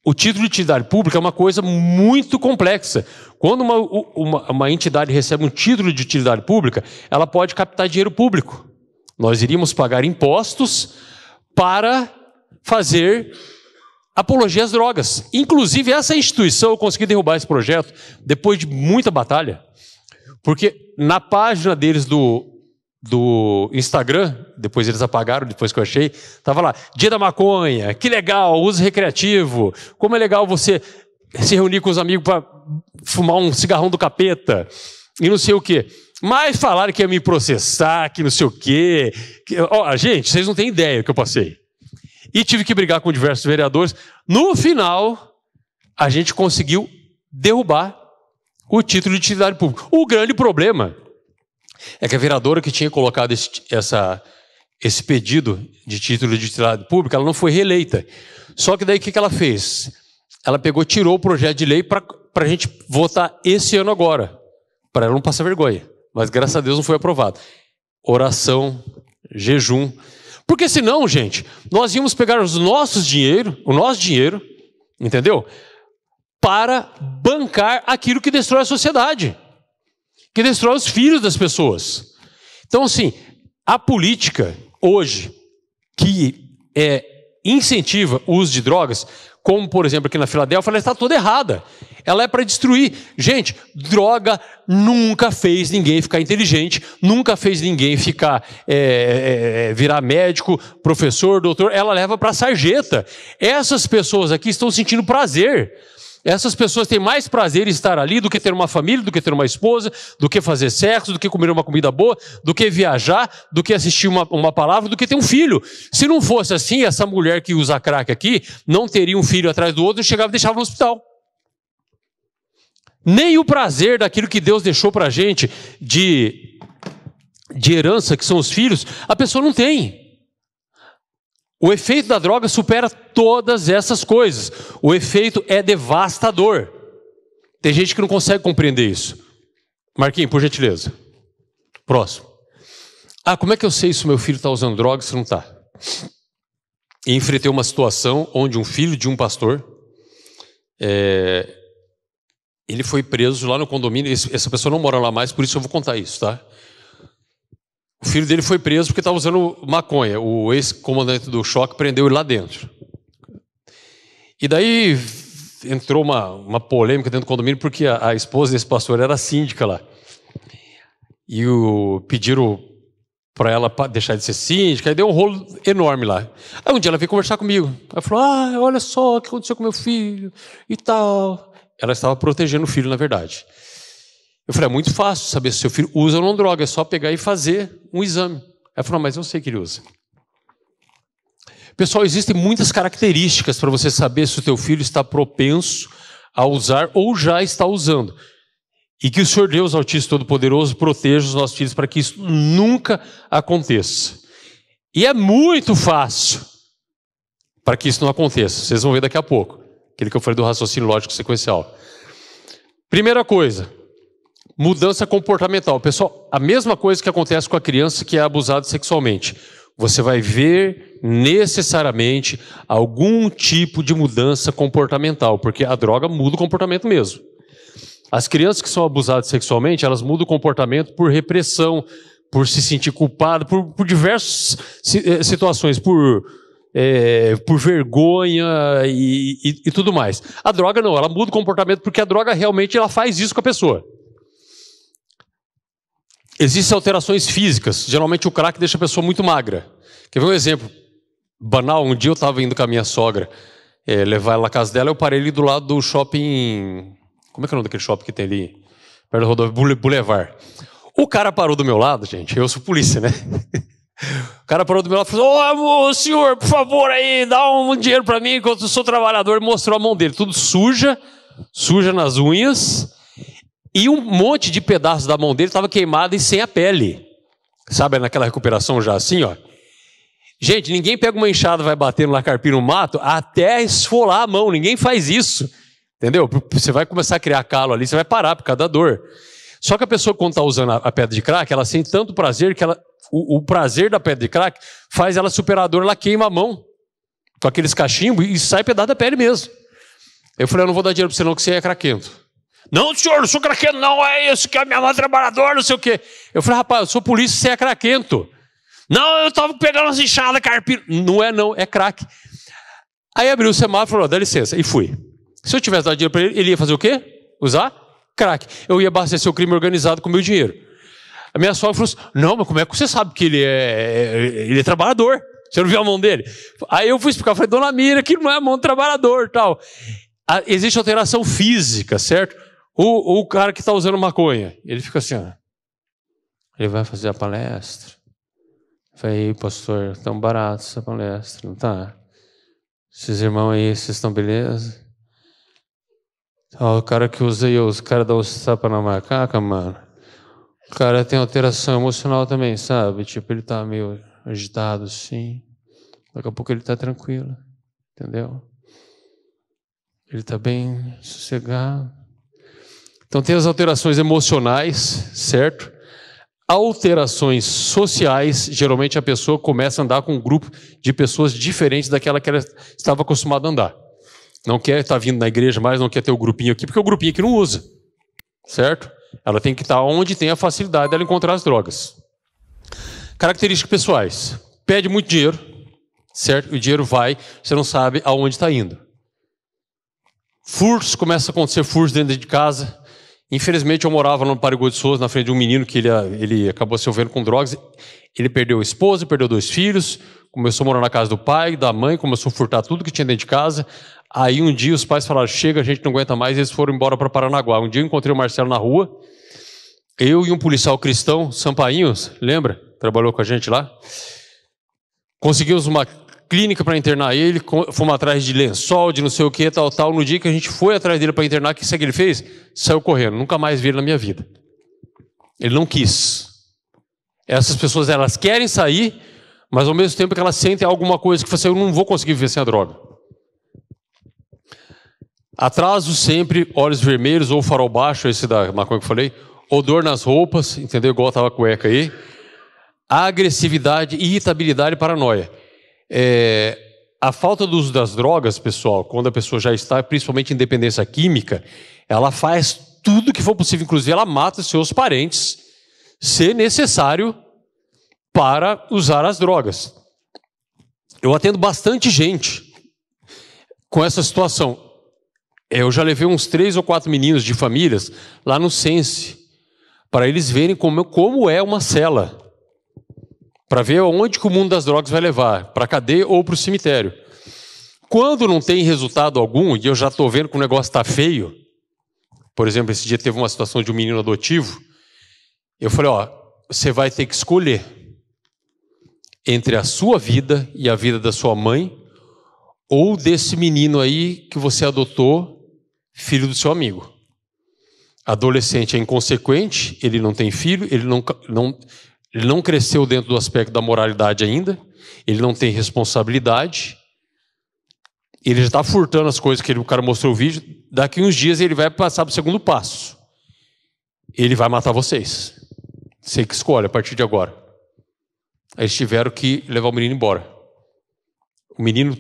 o título de utilidade pública é uma coisa muito complexa. Quando uma entidade recebe um título de utilidade pública, ela pode captar dinheiro público. Nós iríamos pagar impostos para fazer apologia às drogas. Inclusive, essa instituição, eu consegui derrubar esse projeto depois de muita batalha, porque na página deles do Instagram, depois eles apagaram, depois que eu achei, estava lá, Dia da Maconha, que legal, uso recreativo, como é legal você se reunir com os amigos para fumar um cigarrão do capeta, e não sei o quê. Mas falaram que ia me processar, que não sei o quê. Gente, vocês não têm ideia do que eu passei. E tive que brigar com diversos vereadores. No final, a gente conseguiu derrubar o título de utilidade pública. O grande problema é que a vereadora que tinha colocado esse pedido de título de utilidade pública, ela não foi reeleita. Só que daí o que ela fez? Ela pegou, tirou o projeto de lei para a gente votar esse ano agora, para ela não passar vergonha. Mas graças a Deus não foi aprovado. Oração, jejum. Porque senão, gente, nós íamos pegar o nosso dinheiro, entendeu? Para bancar aquilo que destrói a sociedade, que destrói os filhos das pessoas. Então, assim, a política hoje que incentiva o uso de drogas, como, por exemplo, aqui na Filadélfia, ela está toda errada. Ela é para destruir. Gente, droga nunca fez ninguém ficar inteligente, nunca fez ninguém virar médico, professor, doutor. Ela leva para a sarjeta. Essas pessoas aqui estão sentindo prazer. Essas pessoas têm mais prazer em estar ali do que ter uma família, do que ter uma esposa, do que fazer sexo, do que comer uma comida boa, do que viajar, do que assistir uma palavra, do que ter um filho. Se não fosse assim, essa mulher que usa crack aqui não teria um filho atrás do outro e chegava e deixava no hospital. Nem o prazer daquilo que Deus deixou para a gente de herança, que são os filhos, a pessoa não tem. O efeito da droga supera todas essas coisas. O efeito é devastador. Tem gente que não consegue compreender isso. Marquinhos, por gentileza. Próximo. Como é que eu sei se o meu filho está usando droga se não está? E enfrentei uma situação onde um filho de um pastor, ele foi preso lá no condomínio. Essa pessoa não mora lá mais, por isso eu vou contar isso, tá? O filho dele foi preso porque estava usando maconha. O ex-comandante do choque prendeu ele lá dentro. E daí entrou uma polêmica dentro do condomínio porque a esposa desse pastor era síndica lá. E pediram para ela deixar de ser síndica, aí deu um rolo enorme lá. Aí um dia ela veio conversar comigo. Ela falou, olha só o que aconteceu com meu filho e tal. Ela estava protegendo o filho, na verdade. Eu falei, é muito fácil saber se seu filho usa ou não droga, é só pegar e fazer um exame. Ela falou, mas eu sei que ele usa. Pessoal, existem muitas características para você saber se o teu filho está propenso a usar ou já está usando. E que o Senhor Deus Altíssimo Todo-Poderoso proteja os nossos filhos para que isso nunca aconteça. E é muito fácil para que isso não aconteça. Vocês vão ver daqui a pouco. Aquele que eu falei do raciocínio lógico sequencial. Primeira coisa. Mudança comportamental. Pessoal, a mesma coisa que acontece com a criança que é abusada sexualmente. Você vai ver necessariamente algum tipo de mudança comportamental, porque a droga muda o comportamento mesmo. As crianças que são abusadas sexualmente, elas mudam o comportamento por repressão, por se sentir culpado, por diversas situações, por vergonha e tudo mais. A droga não, ela muda o comportamento porque a droga realmente ela faz isso com a pessoa. Existem alterações físicas. Geralmente o crack deixa a pessoa muito magra. Quer ver um exemplo banal? Um dia eu estava indo com a minha sogra levar ela na casa dela. Eu parei ali do lado do shopping... Como é que é o nome daquele shopping que tem ali? Perto da rodovia Boulevard. O cara parou do meu lado, gente. Eu sou polícia, né? O cara parou do meu lado e falou: ô, senhor, por favor, aí, dá um dinheiro pra mim, que eu sou trabalhador. Ele mostrou a mão dele, tudo suja nas unhas, e um monte de pedaços da mão dele estava queimado e sem a pele. Sabe, naquela recuperação já assim, ó. Gente, ninguém pega uma enxada e vai batendo lá carpir no mato até esfolar a mão. Ninguém faz isso, entendeu? Você vai começar a criar calo ali, você vai parar por causa da dor. Só que a pessoa, quando está usando a pedra de crack, ela sente tanto prazer que o prazer da pedra de crack faz ela superar a dor, ela queima a mão com aqueles cachimbos e sai pedaço da pele mesmo. Eu falei: eu não vou dar dinheiro para você não, que você é craquento. Não, senhor, não sou craquento não, é isso que é minha mãe trabalhadora, não sei o quê. Eu falei: rapaz, eu sou polícia, você é craquento. Não, eu estava pegando as enxadas, carpino. Não é não, é crack. Aí abriu o semáforo e falou: dá licença, e fui. Se eu tivesse dado dinheiro para ele, ele ia fazer o quê? Usar crack. Eu ia abastecer o crime organizado com o meu dinheiro. A minha sogra falou assim: não, mas como é que você sabe que ele é trabalhador? Você não viu a mão dele? Aí eu fui explicar, falei: dona Mira, que não é a mão do trabalhador, tal. Existe alteração física, certo? O cara que está usando maconha, ele fica assim, ó. Ele vai fazer a palestra. Falei: pastor, tão barato essa palestra, não tá? Esses irmãos aí, vocês estão beleza? O cara que usa aí, os caras dão os tapas na macaca, mano. O cara tem alteração emocional também, sabe? Tipo, ele tá meio agitado assim. Daqui a pouco ele tá tranquilo, entendeu? Ele tá bem sossegado. Então tem as alterações emocionais, certo? Alterações sociais, geralmente a pessoa começa a andar com um grupo de pessoas diferentes daquela que ela estava acostumada a andar. Não quer estar vindo na igreja mais, não quer ter o grupinho aqui, porque o grupinho aqui não usa, certo? Ela tem que estar onde tem a facilidade dela encontrar as drogas. Características pessoais. Pede muito dinheiro, certo? O dinheiro vai, você não sabe aonde está indo. Furtos, começa a acontecer furtos dentro de casa. Infelizmente, eu morava no Parigô de Souza, na frente de um menino que ele acabou se envolvendo com drogas. Ele perdeu a esposa, perdeu 2 filhos, começou a morar na casa do pai, da mãe, começou a furtar tudo que tinha dentro de casa. Aí um dia os pais falaram: chega, a gente não aguenta mais, e eles foram embora para Paranaguá. Um dia eu encontrei o Marcelo na rua, eu e um policial cristão, Sampainhos, lembra? Trabalhou com a gente lá. Conseguimos uma clínica para internar ele, fomos atrás de lençol, de não sei o que, tal. No dia que a gente foi atrás dele para internar, o que ele fez? Saiu correndo, nunca mais vi ele na minha vida. Ele não quis. Essas pessoas, elas querem sair, mas ao mesmo tempo que elas sentem alguma coisa que você: eu não vou conseguir viver sem a droga. Atraso sempre, olhos vermelhos ou farol baixo, esse da maconha que eu falei, odor nas roupas, entendeu? Igual estava a cueca aí. Agressividade, irritabilidade e paranoia. A falta do uso das drogas, pessoal, quando a pessoa já está, principalmente em dependência química, ela faz tudo que for possível, inclusive ela mata seus parentes, se necessário, para usar as drogas. Eu atendo bastante gente com essa situação. Eu já levei uns 3 ou 4 meninos de famílias lá no Sense, para eles verem como é uma cela, para ver onde que o mundo das drogas vai levar, para a cadeia ou para o cemitério. Quando não tem resultado algum, e eu já estou vendo que o negócio está feio, por exemplo, esse dia teve uma situação de um menino adotivo, eu falei: ó, você vai ter que escolher entre a sua vida e a vida da sua mãe, ou desse menino aí que você adotou, filho do seu amigo. Adolescente é inconsequente, ele não tem filho, ele não cresceu dentro do aspecto da moralidade ainda, ele não tem responsabilidade, ele já está furtando as coisas que o cara mostrou o vídeo. Daqui uns dias ele vai passar para o segundo passo. Ele vai matar vocês. Você que escolhe a partir de agora. Aí eles tiveram que levar o menino embora. O menino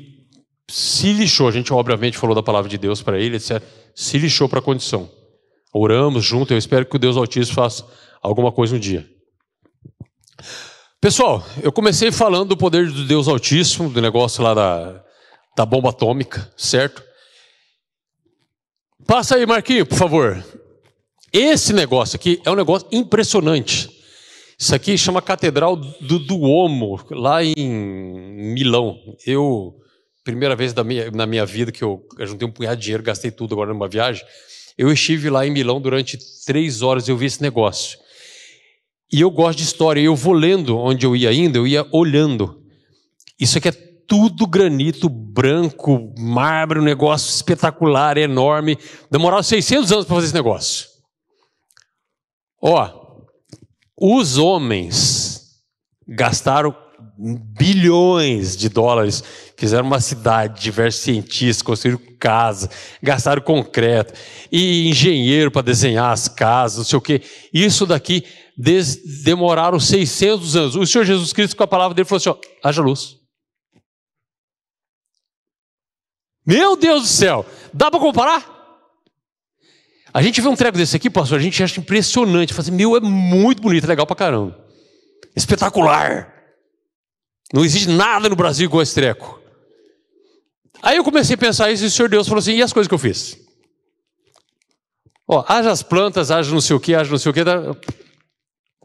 se lixou. A gente obviamente falou da palavra de Deus para ele, etc. Se lixou para a condição. Oramos junto. Eu espero que o Deus Altíssimo faça alguma coisa um dia. Pessoal, eu comecei falando do poder do Deus Altíssimo, do negócio lá da bomba atômica, certo? Passa aí, Marquinhos, por favor. Esse negócio aqui é um negócio impressionante. Isso aqui chama Catedral do Duomo, lá em Milão. Eu primeira vez na minha vida que eu juntei um punhado de dinheiro, gastei tudo agora numa viagem. Eu estive lá em Milão durante 3 horas, eu vi esse negócio. E eu gosto de história, eu vou lendo onde eu ia indo, eu ia olhando. Isso aqui é tudo granito branco, mármore, um negócio espetacular, enorme. Demorava 600 anos para fazer esse negócio. Os homens gastaram bilhões de dólares, fizeram uma cidade, diversos cientistas, construíram casa, gastaram concreto, e engenheiro para desenhar as casas, não sei o quê. Isso daqui demoraram 600 anos. O Senhor Jesus Cristo, com a palavra dele, falou assim, haja luz. Meu Deus do céu, dá para comparar? A gente vê um treco desse aqui, pastor, a gente acha impressionante, fala assim, é muito bonito, é legal pra caramba. Espetacular. Não existe nada no Brasil igual esse treco. Aí eu comecei a pensar isso e o Senhor Deus falou assim, e as coisas que eu fiz? Haja as plantas, haja não sei o que,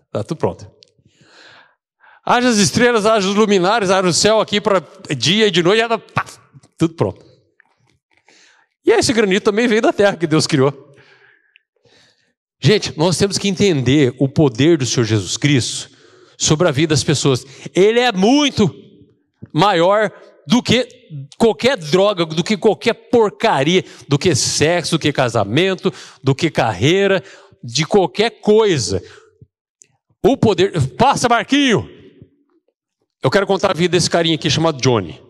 tá tudo pronto. Haja as estrelas, haja os luminares, haja o céu aqui para dia e de noite, tudo pronto. E esse granito também veio da terra que Deus criou. Gente, nós temos que entender o poder do Senhor Jesus Cristo sobre a vida das pessoas. Ele é muito maior do que qualquer droga, do que qualquer porcaria, do que sexo, do que casamento, do que carreira, de qualquer coisa. O poder... Passa, Marquinho! Eu quero contar a vida desse carinha aqui chamado Johnny.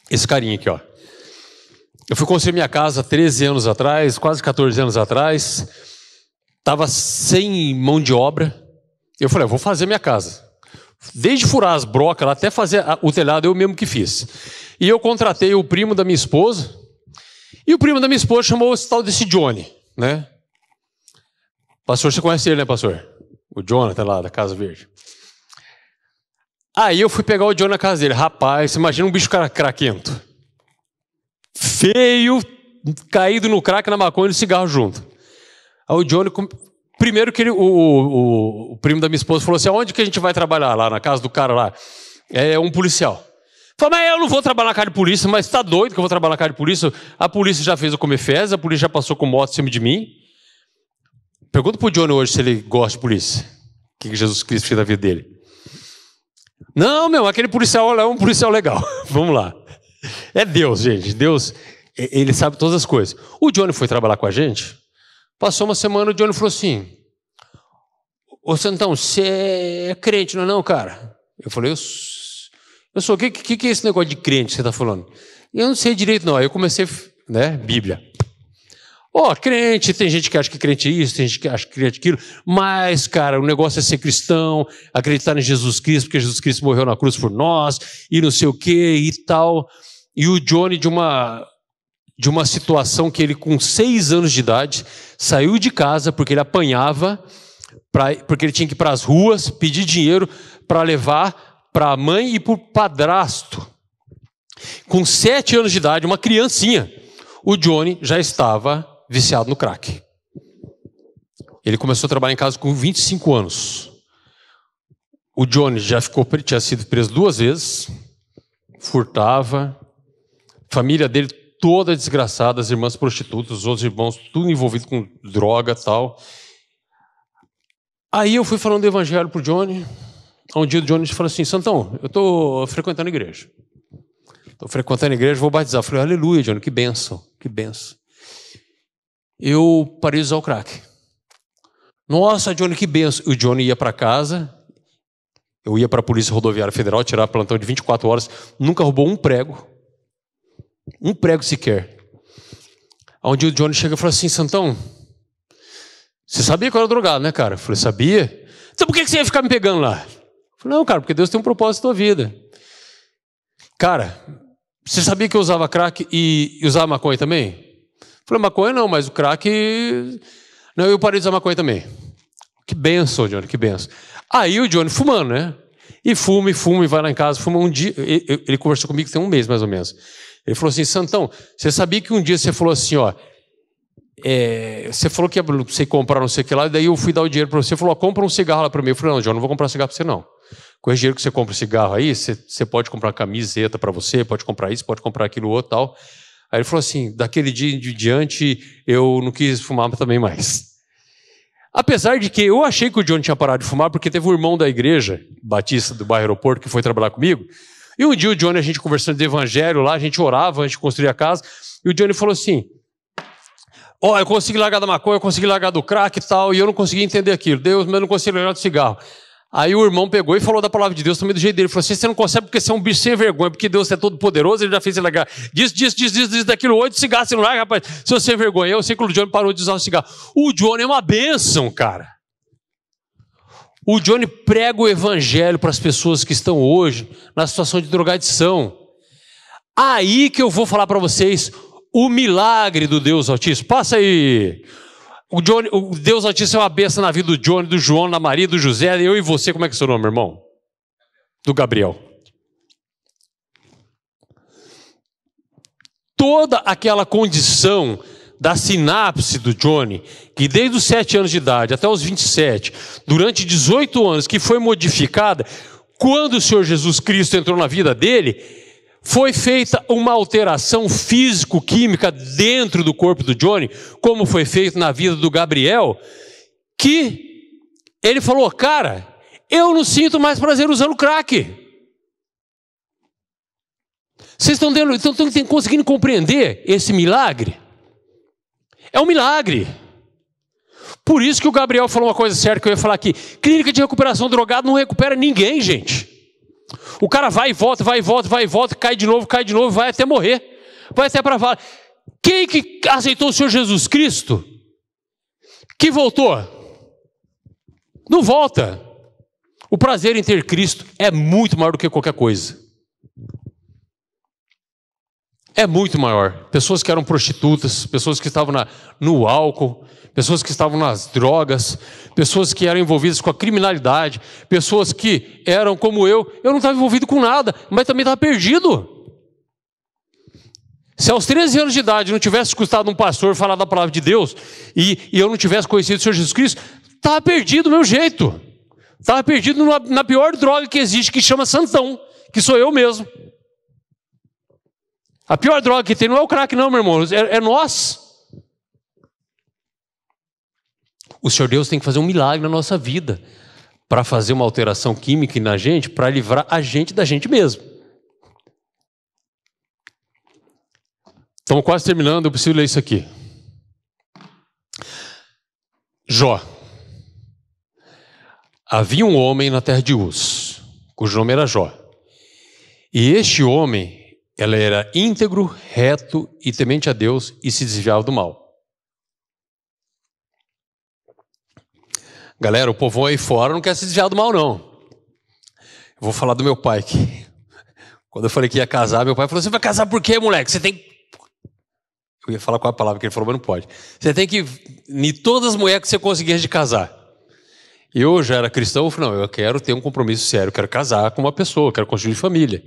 Esse carinha aqui, Eu fui construir minha casa 13 anos atrás, quase 14 anos atrás. Estava sem mão de obra. Eu falei, vou fazer minha casa. Desde furar as brocas lá até fazer o telhado, eu mesmo que fiz. E eu contratei o primo da minha esposa. E o primo da minha esposa chamou esse tal desse Johnny, né? Pastor, você conhece ele, né, pastor? O Jonathan lá da Casa Verde. Aí eu fui pegar o Johnny na casa dele. Rapaz, você imagina um bicho craquento. Feio, caído no crack, na maconha e no cigarro junto. Aí o Johnny, primeiro que o primo da minha esposa falou assim, aonde que a gente vai trabalhar lá, na casa do cara lá? É um policial. Falei, mas eu não vou trabalhar na casa de polícia, mas tá doido que eu vou trabalhar na casa de polícia? A polícia já fez eu comer fezes, a polícia já passou com moto em cima de mim. Pergunta pro Johnny hoje se ele gosta de polícia. O que Jesus Cristo fez na vida dele? Não, aquele policial é um policial legal. Vamos lá. É Deus, gente. Deus, ele sabe todas as coisas. O Johnny foi trabalhar com a gente. Passou uma semana, o Johnny falou assim, ô Santão, você é crente, não é não, cara? Eu falei, eu sou, o que é esse negócio de crente que você está falando? Eu não sei direito não, aí eu comecei, Bíblia. Crente, tem gente que acha que crente é isso, tem gente que acha que crente é aquilo, mas, cara, o negócio é ser cristão, acreditar em Jesus Cristo, porque Jesus Cristo morreu na cruz por nós, e não sei o que e tal. E o Johnny, de uma situação que ele, com 6 anos de idade, saiu de casa porque ele apanhava, porque ele tinha que ir para as ruas, pedir dinheiro para levar para a mãe e para o padrasto. Com 7 anos de idade, uma criancinha, o Johnny já estava viciado no crack. Ele começou a trabalhar em casa com 25 anos. O Johnny tinha sido preso 2 vezes, furtava, família dele toda desgraçada, as irmãs prostitutas, os outros irmãos, tudo envolvido com droga e tal. Aí eu fui falando do evangelho pro Johnny. Um dia o Johnny falou assim, Santão, eu estou frequentando a igreja. Vou batizar. Eu falei, aleluia, Johnny, que bênção, que bênção. Eu parei de usar o crack. Nossa, Johnny, que bênção. O Johnny ia para casa, eu ia para a Polícia Rodoviária Federal, tirar plantão de 24 horas, nunca roubou um prego sequer. Um dia o Johnny chega e fala assim, Santão, você sabia que eu era drogado, né, cara? Eu falei, sabia? Então por que você ia ficar me pegando lá? Eu falei, não, cara, porque Deus tem um propósito na tua vida. Cara, você sabia que eu usava crack e usava maconha também? Eu falei, maconha não, mas o crack... Não, eu parei de usar maconha também. Que benção, Johnny, que benção. Aí o Johnny fumando, né? E fuma, e vai lá em casa, fuma um dia. Ele conversou comigo tem 1 mês, mais ou menos. Ele falou assim, Santão, você sabia que um dia você falou assim, você falou que ia você comprar não sei o que lá, e daí eu fui dar o dinheiro para você, falou, compra um cigarro lá para mim. Eu falei, não, Johnny, não vou comprar cigarro para você não. com esse dinheiro que você compra cigarro aí, você pode comprar camiseta para você, pode comprar isso, pode comprar aquilo outro e tal. Aí ele falou assim, daquele dia em diante eu não quis fumar também mais. Apesar de que eu achei que o Johnny tinha parado de fumar, porque teve um irmão da igreja batista do bairro Aeroporto que foi trabalhar comigo, e um dia o Johnny, a gente conversando de evangelho lá, a gente orava antes de construir a casa, e o Johnny falou assim, eu consegui largar da maconha, eu consegui largar do crack e tal, e eu não consegui entender aquilo, Deus, mas eu não consegui largar do cigarro. Aí o irmão pegou e falou da palavra de Deus também do jeito dele. Ele falou assim, você não consegue porque você é um bicho sem vergonha, porque Deus é todo poderoso, ele já fez você largar diz daquilo, 8 cigarros, você não larga, rapaz, se você é vergonha. Eu sei que o Johnny parou de usar o cigarro. O Johnny é uma bênção, cara. O Johnny prega o evangelho para as pessoas que estão hoje na situação de drogadição. Aí que eu vou falar para vocês o milagre do Deus Altíssimo. Passa aí. O Deus Altíssimo é uma bênção na vida do Johnny, do João, da Maria, do José, eu e você. Como é que é o seu nome, irmão? Do Gabriel. Toda aquela condição da sinapse do Johnny, que desde os 7 anos de idade até os 27, durante 18 anos, que foi modificada, quando o Senhor Jesus Cristo entrou na vida dele, foi feita uma alteração físico-química dentro do corpo do Johnny, como foi feito na vida do Gabriel, que ele falou, cara, eu não sinto mais prazer usando crack. Vocês estão conseguindo compreender esse milagre? É um milagre. Por isso que o Gabriel falou uma coisa séria que eu ia falar aqui. Clínica de recuperação drogado não recupera ninguém, gente. O cara vai e volta, cai de novo, vai até morrer. Vai até para valer. Quem que aceitou o Senhor Jesus Cristo? Que voltou? Não volta. O prazer em ter Cristo é muito maior do que qualquer coisa. É muito maior. Pessoas que eram prostitutas, pessoas que estavam no álcool, pessoas que estavam nas drogas, pessoas que eram envolvidas com a criminalidade, pessoas que eram como eu não estava envolvido com nada, mas também estava perdido. Se aos 13 anos de idade não tivesse escutado um pastor falar da palavra de Deus e eu não tivesse conhecido o Senhor Jesus Cristo, estava perdido do meu jeito. Estava perdido na pior droga que existe, que chama santão, que sou eu mesmo. A pior droga que tem não é o crack não, meu irmão, é nós. O Senhor Deus tem que fazer um milagre na nossa vida para fazer uma alteração química na gente, para livrar a gente da gente mesmo. Estamos quase terminando, eu preciso ler isso aqui. Jó. Havia um homem na terra de Uz, cujo nome era Jó. E este homem, ele era íntegro, reto e temente a Deus e se desviava do mal. Galera, o povão aí fora não quer se desviar do mal, não. Eu vou falar do meu pai aqui. Quando eu falei que ia casar, meu pai falou, você vai casar por quê, moleque? Você tem... Eu ia falar qual a palavra que ele falou, mas não pode. Você tem que... Em todas as mulheres que você conseguir de casar. Eu já era cristão, eu falei, não, eu quero ter um compromisso sério, eu quero casar com uma pessoa, eu quero construir família.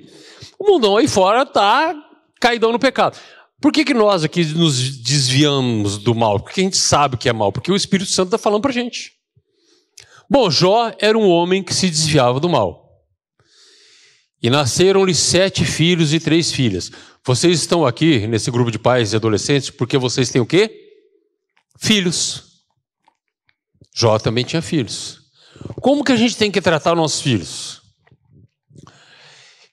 O mundão aí fora está caidão no pecado. Por que nós aqui nos desviamos do mal? Porque a gente sabe que é mal, porque o Espírito Santo está falando para a gente. Bom, Jó era um homem que se desviava do mal. E nasceram-lhe 7 filhos e 3 filhas. Vocês estão aqui, nesse grupo de pais e adolescentes, porque vocês têm o quê? Filhos. Jó também tinha filhos. Como que a gente tem que tratar os nossos filhos?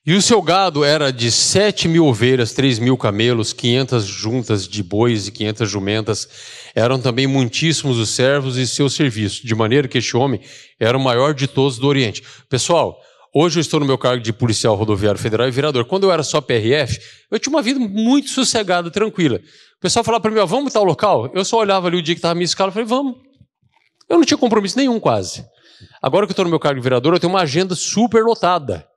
E o seu gado era de 7.000 ovelhas, 3.000 camelos, 500 juntas de bois e 500 jumentas. Eram também muitíssimos os servos e seus serviços, de maneira que este homem era o maior de todos do Oriente. Pessoal, hoje eu estou no meu cargo de policial rodoviário federal e vereador. Quando eu era só PRF, eu tinha uma vida muito sossegada, tranquila. O pessoal falava para mim, vamos para tal local? Eu só olhava ali o dia que estava a minha escala e falei, vamos. Eu não tinha compromisso nenhum quase. Agora que eu estou no meu cargo de vereador, eu tenho uma agenda super lotada.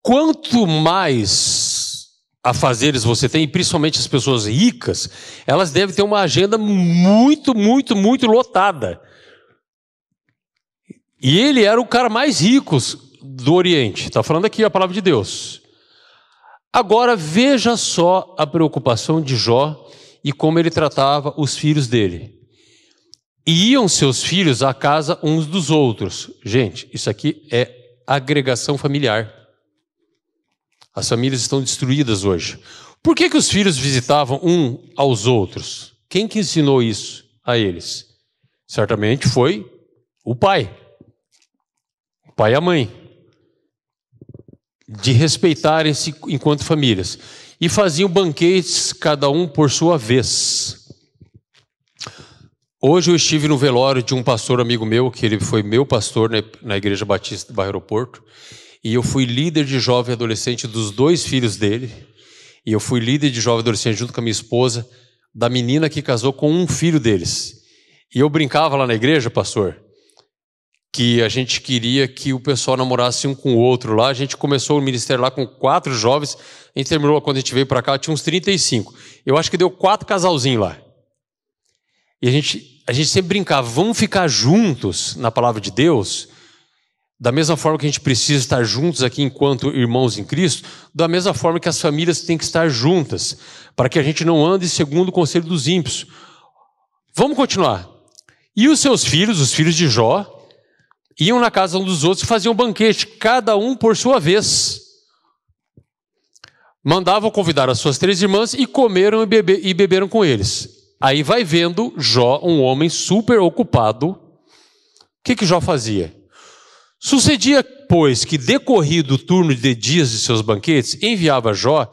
Quanto mais afazeres você tem, e principalmente as pessoas ricas, elas devem ter uma agenda muito, muito, muito lotada. E ele era o cara mais rico do Oriente. Está falando aqui a palavra de Deus. Agora veja só a preocupação de Jó e como ele tratava os filhos dele. E iam seus filhos à casa uns dos outros. Gente, isso aqui é agregação familiar. As famílias estão destruídas hoje. Por que os filhos visitavam um aos outros? Quem que ensinou isso a eles? Certamente foi o pai e a mãe, de respeitarem-se enquanto famílias. E faziam banquetes, cada um por sua vez. Hoje eu estive no velório de um pastor amigo meu, que ele foi meu pastor na Igreja Batista do Bairro Aeroporto, e eu fui líder de jovem adolescente dos 2 filhos dele, e eu fui líder de jovem adolescente junto com a minha esposa, da menina que casou com um filho deles. E eu brincava lá na igreja, pastor, que a gente queria que o pessoal namorasse um com o outro lá. A gente começou o ministério lá com 4 jovens, a gente terminou, quando a gente veio para cá, tinha uns 35. Eu acho que deu 4 casalzinhos lá. E a gente sempre brincava, vamos ficar juntos na palavra de Deus, da mesma forma que a gente precisa estar juntos aqui enquanto irmãos em Cristo, da mesma forma que as famílias têm que estar juntas, para que a gente não ande segundo o conselho dos ímpios. Vamos continuar. E os seus filhos, os filhos de Jó, iam na casa um dos outros e faziam banquete, cada um por sua vez. Mandavam convidar as suas 3 irmãs e comeram e beberam com eles. Aí vai vendo Jó, um homem super ocupado. O que Jó fazia? Sucedia, pois, que decorrido o turno de dias de seus banquetes, enviava Jó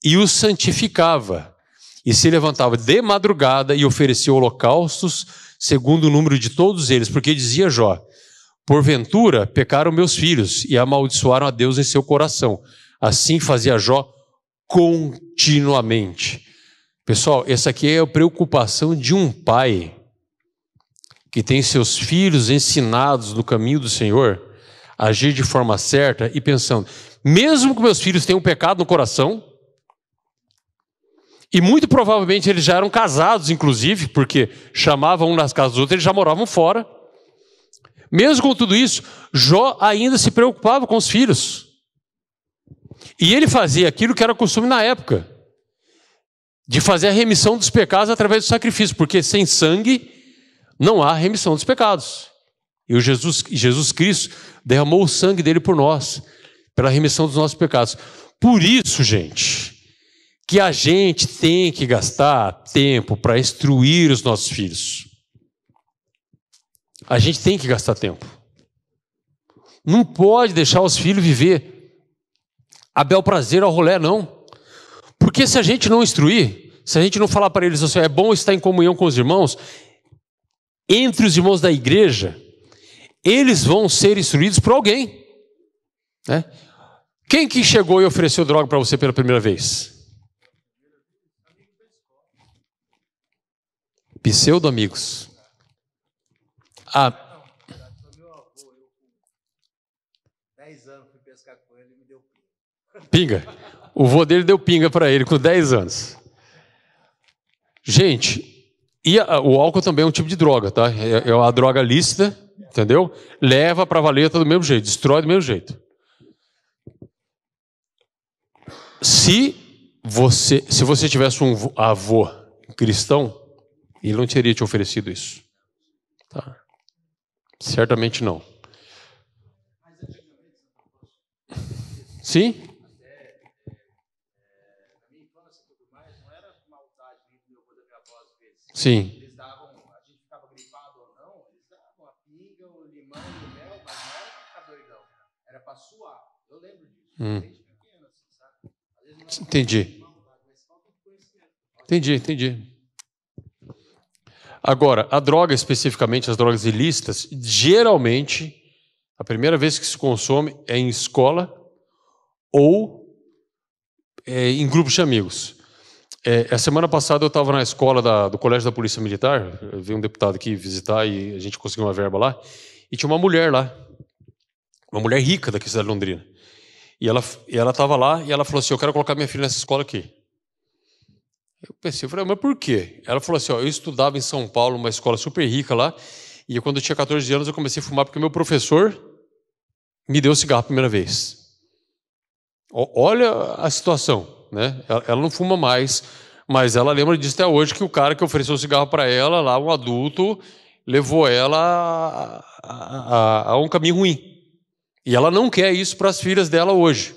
e os santificava. E se levantava de madrugada e oferecia holocaustos, segundo o número de todos eles, porque dizia Jó: porventura pecaram meus filhos e amaldiçoaram a Deus em seu coração. Assim fazia Jó continuamente. Pessoal, essa aqui é a preocupação de um pai que tem seus filhos ensinados no caminho do Senhor, agir de forma certa e pensando, mesmo que meus filhos tenham pecado no coração, e muito provavelmente eles já eram casados, inclusive, porque chamavam um nas casas dos outros, eles já moravam fora. Mesmo com tudo isso, Jó ainda se preocupava com os filhos. E ele fazia aquilo que era costume na época, de fazer a remissão dos pecados através do sacrifício, porque sem sangue não há remissão dos pecados. E Jesus Cristo derramou o sangue dele por nós, pela remissão dos nossos pecados. Por isso, gente, que a gente tem que gastar tempo para instruir os nossos filhos. A gente tem que gastar tempo. Não pode deixar os filhos viver a bel prazer ao rolé, não. Porque se a gente não instruir, se a gente não falar para eles assim, é bom estar em comunhão com os irmãos, entre os irmãos da igreja, eles vão ser instruídos por alguém, né? Quem que chegou e ofereceu droga para você pela primeira vez? Pseudo-amigos. Ah, meu avô, eu com 10 anos fui pescar com ele e me deu pinga. O vô dele deu pinga para ele com 10 anos. Gente, o álcool também é um tipo de droga, tá? É uma droga lícita, entendeu? Leva para a valeta do mesmo jeito, destrói do mesmo jeito. Se você tivesse um avô cristão, ele não teria te oferecido isso. Tá? Certamente não. Sim? Sim. Eles davam, a gente ficava gripado ou não, eles davam a pinga, o limão e o mel, mas não era para ficar doidão, era para suar. Eu lembro disso. Desde pequeno, assim, sabe? Às vezes não Entendi. Entendi. Agora, a droga, especificamente as drogas ilícitas, geralmente, a primeira vez que se consome é em escola ou em grupos de amigos. A semana passada eu estava na escola do Colégio da Polícia Militar, veio um deputado aqui visitar e a gente conseguiu uma verba lá, e tinha uma mulher lá, uma mulher rica daqui da cidade de Londrina. E ela estava lá e ela falou assim, eu quero colocar minha filha nessa escola aqui. Eu falei, mas por quê? Ela falou assim, eu estudava em São Paulo, uma escola super rica lá, e quando eu tinha 14 anos eu comecei a fumar porque o meu professor me deu cigarro a primeira vez. Olha a situação, né? Ela não fuma mais, mas ela lembra disso até hoje, que o cara que ofereceu o cigarro para ela, lá um adulto, levou ela a um caminho ruim. E ela não quer isso para as filhas dela hoje.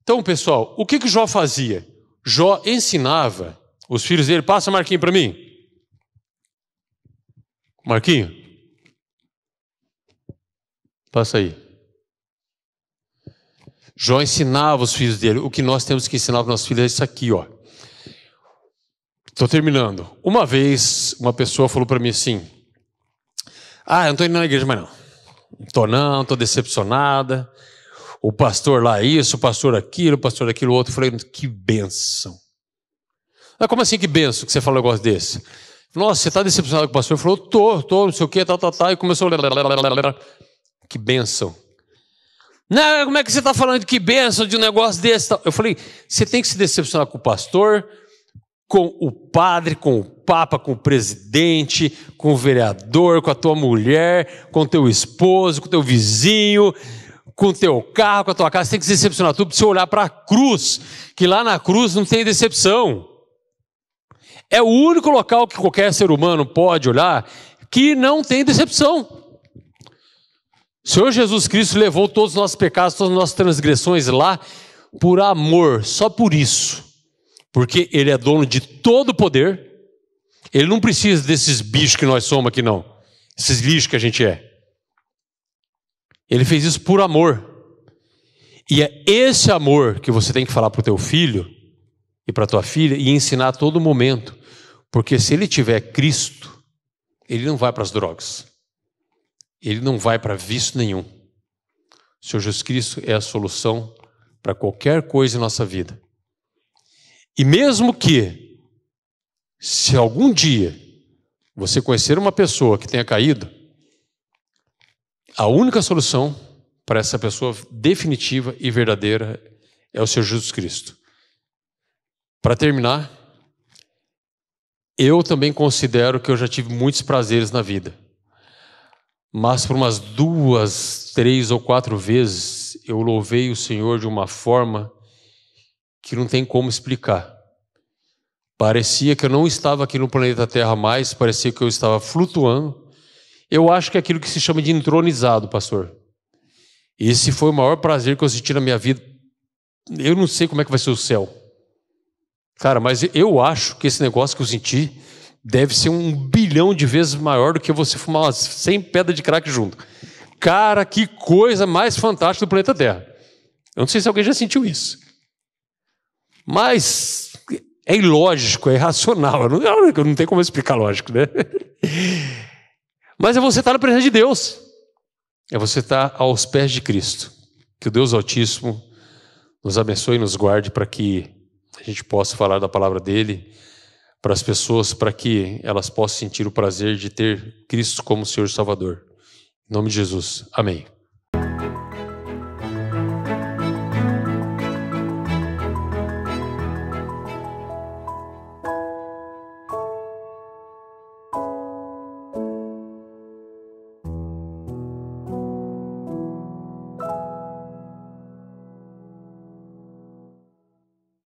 Então, pessoal, o que Jó fazia? Jó ensinava os filhos dele. Passa, Marquinho, para mim. Marquinho. Passa aí. Jó ensinava os filhos dele. O que nós temos que ensinar para os nossos filhos é isso aqui, ó. Estou terminando. Uma vez, uma pessoa falou para mim assim: eu não estou indo na igreja mais não. Estou decepcionada. O pastor lá isso, o pastor aquilo outro. Eu falei, que bênção. Como assim que bênção que você fala um negócio desse? Nossa, você está decepcionado com o pastor? Ele falou, tô, não sei o quê, e começou a... Que bênção. Não, como é que você está falando de que bênção de um negócio desse? Eu falei, você tem que se decepcionar com o pastor, com o padre, com o papa, com o presidente, com o vereador, com a tua mulher, com o teu esposo, com o teu vizinho, com o teu carro, com a tua casa. Você tem que se decepcionar tudo para você olhar para a cruz, que lá na cruz não tem decepção. É o único local que qualquer ser humano pode olhar que não tem decepção. O Senhor Jesus Cristo levou todos os nossos pecados, todas as nossas transgressões lá por amor, só por isso. Porque Ele é dono de todo o poder. Ele não precisa desses bichos que nós somos aqui, não. Esses lixos que a gente é. Ele fez isso por amor. E é esse amor que você tem que falar para o teu filho e para a tua filha e ensinar a todo momento. Porque se ele tiver Cristo, ele não vai para as drogas. Ele não vai para vício nenhum. O Senhor Jesus Cristo é a solução para qualquer coisa em nossa vida. E mesmo que, se algum dia você conhecer uma pessoa que tenha caído, a única solução para essa pessoa definitiva e verdadeira é o Senhor Jesus Cristo. Para terminar, eu também considero que eu já tive muitos prazeres na vida. Mas por umas 2, 3 ou 4 vezes eu louvei o Senhor de uma forma que não tem como explicar. Parecia que eu não estava aqui no planeta Terra mais, parecia que eu estava flutuando. Eu acho que é aquilo que se chama de entronizado, pastor. Esse foi o maior prazer que eu senti na minha vida. Eu não sei como é que vai ser o céu. Cara, mas eu acho que esse negócio que eu senti deve ser 1 bilhão de vezes maior do que você fumar umas 100 pedras de crack junto. Cara, que coisa mais fantástica do planeta Terra. Eu não sei se alguém já sentiu isso. Mas é ilógico, é irracional. Eu não tenho como explicar lógico, né? Mas é você estar na presença de Deus. É você estar aos pés de Cristo. Que o Deus Altíssimo nos abençoe e nos guarde para que a gente possa falar da palavra dele para as pessoas, para que elas possam sentir o prazer de ter Cristo como Senhor e Salvador. Em nome de Jesus. Amém.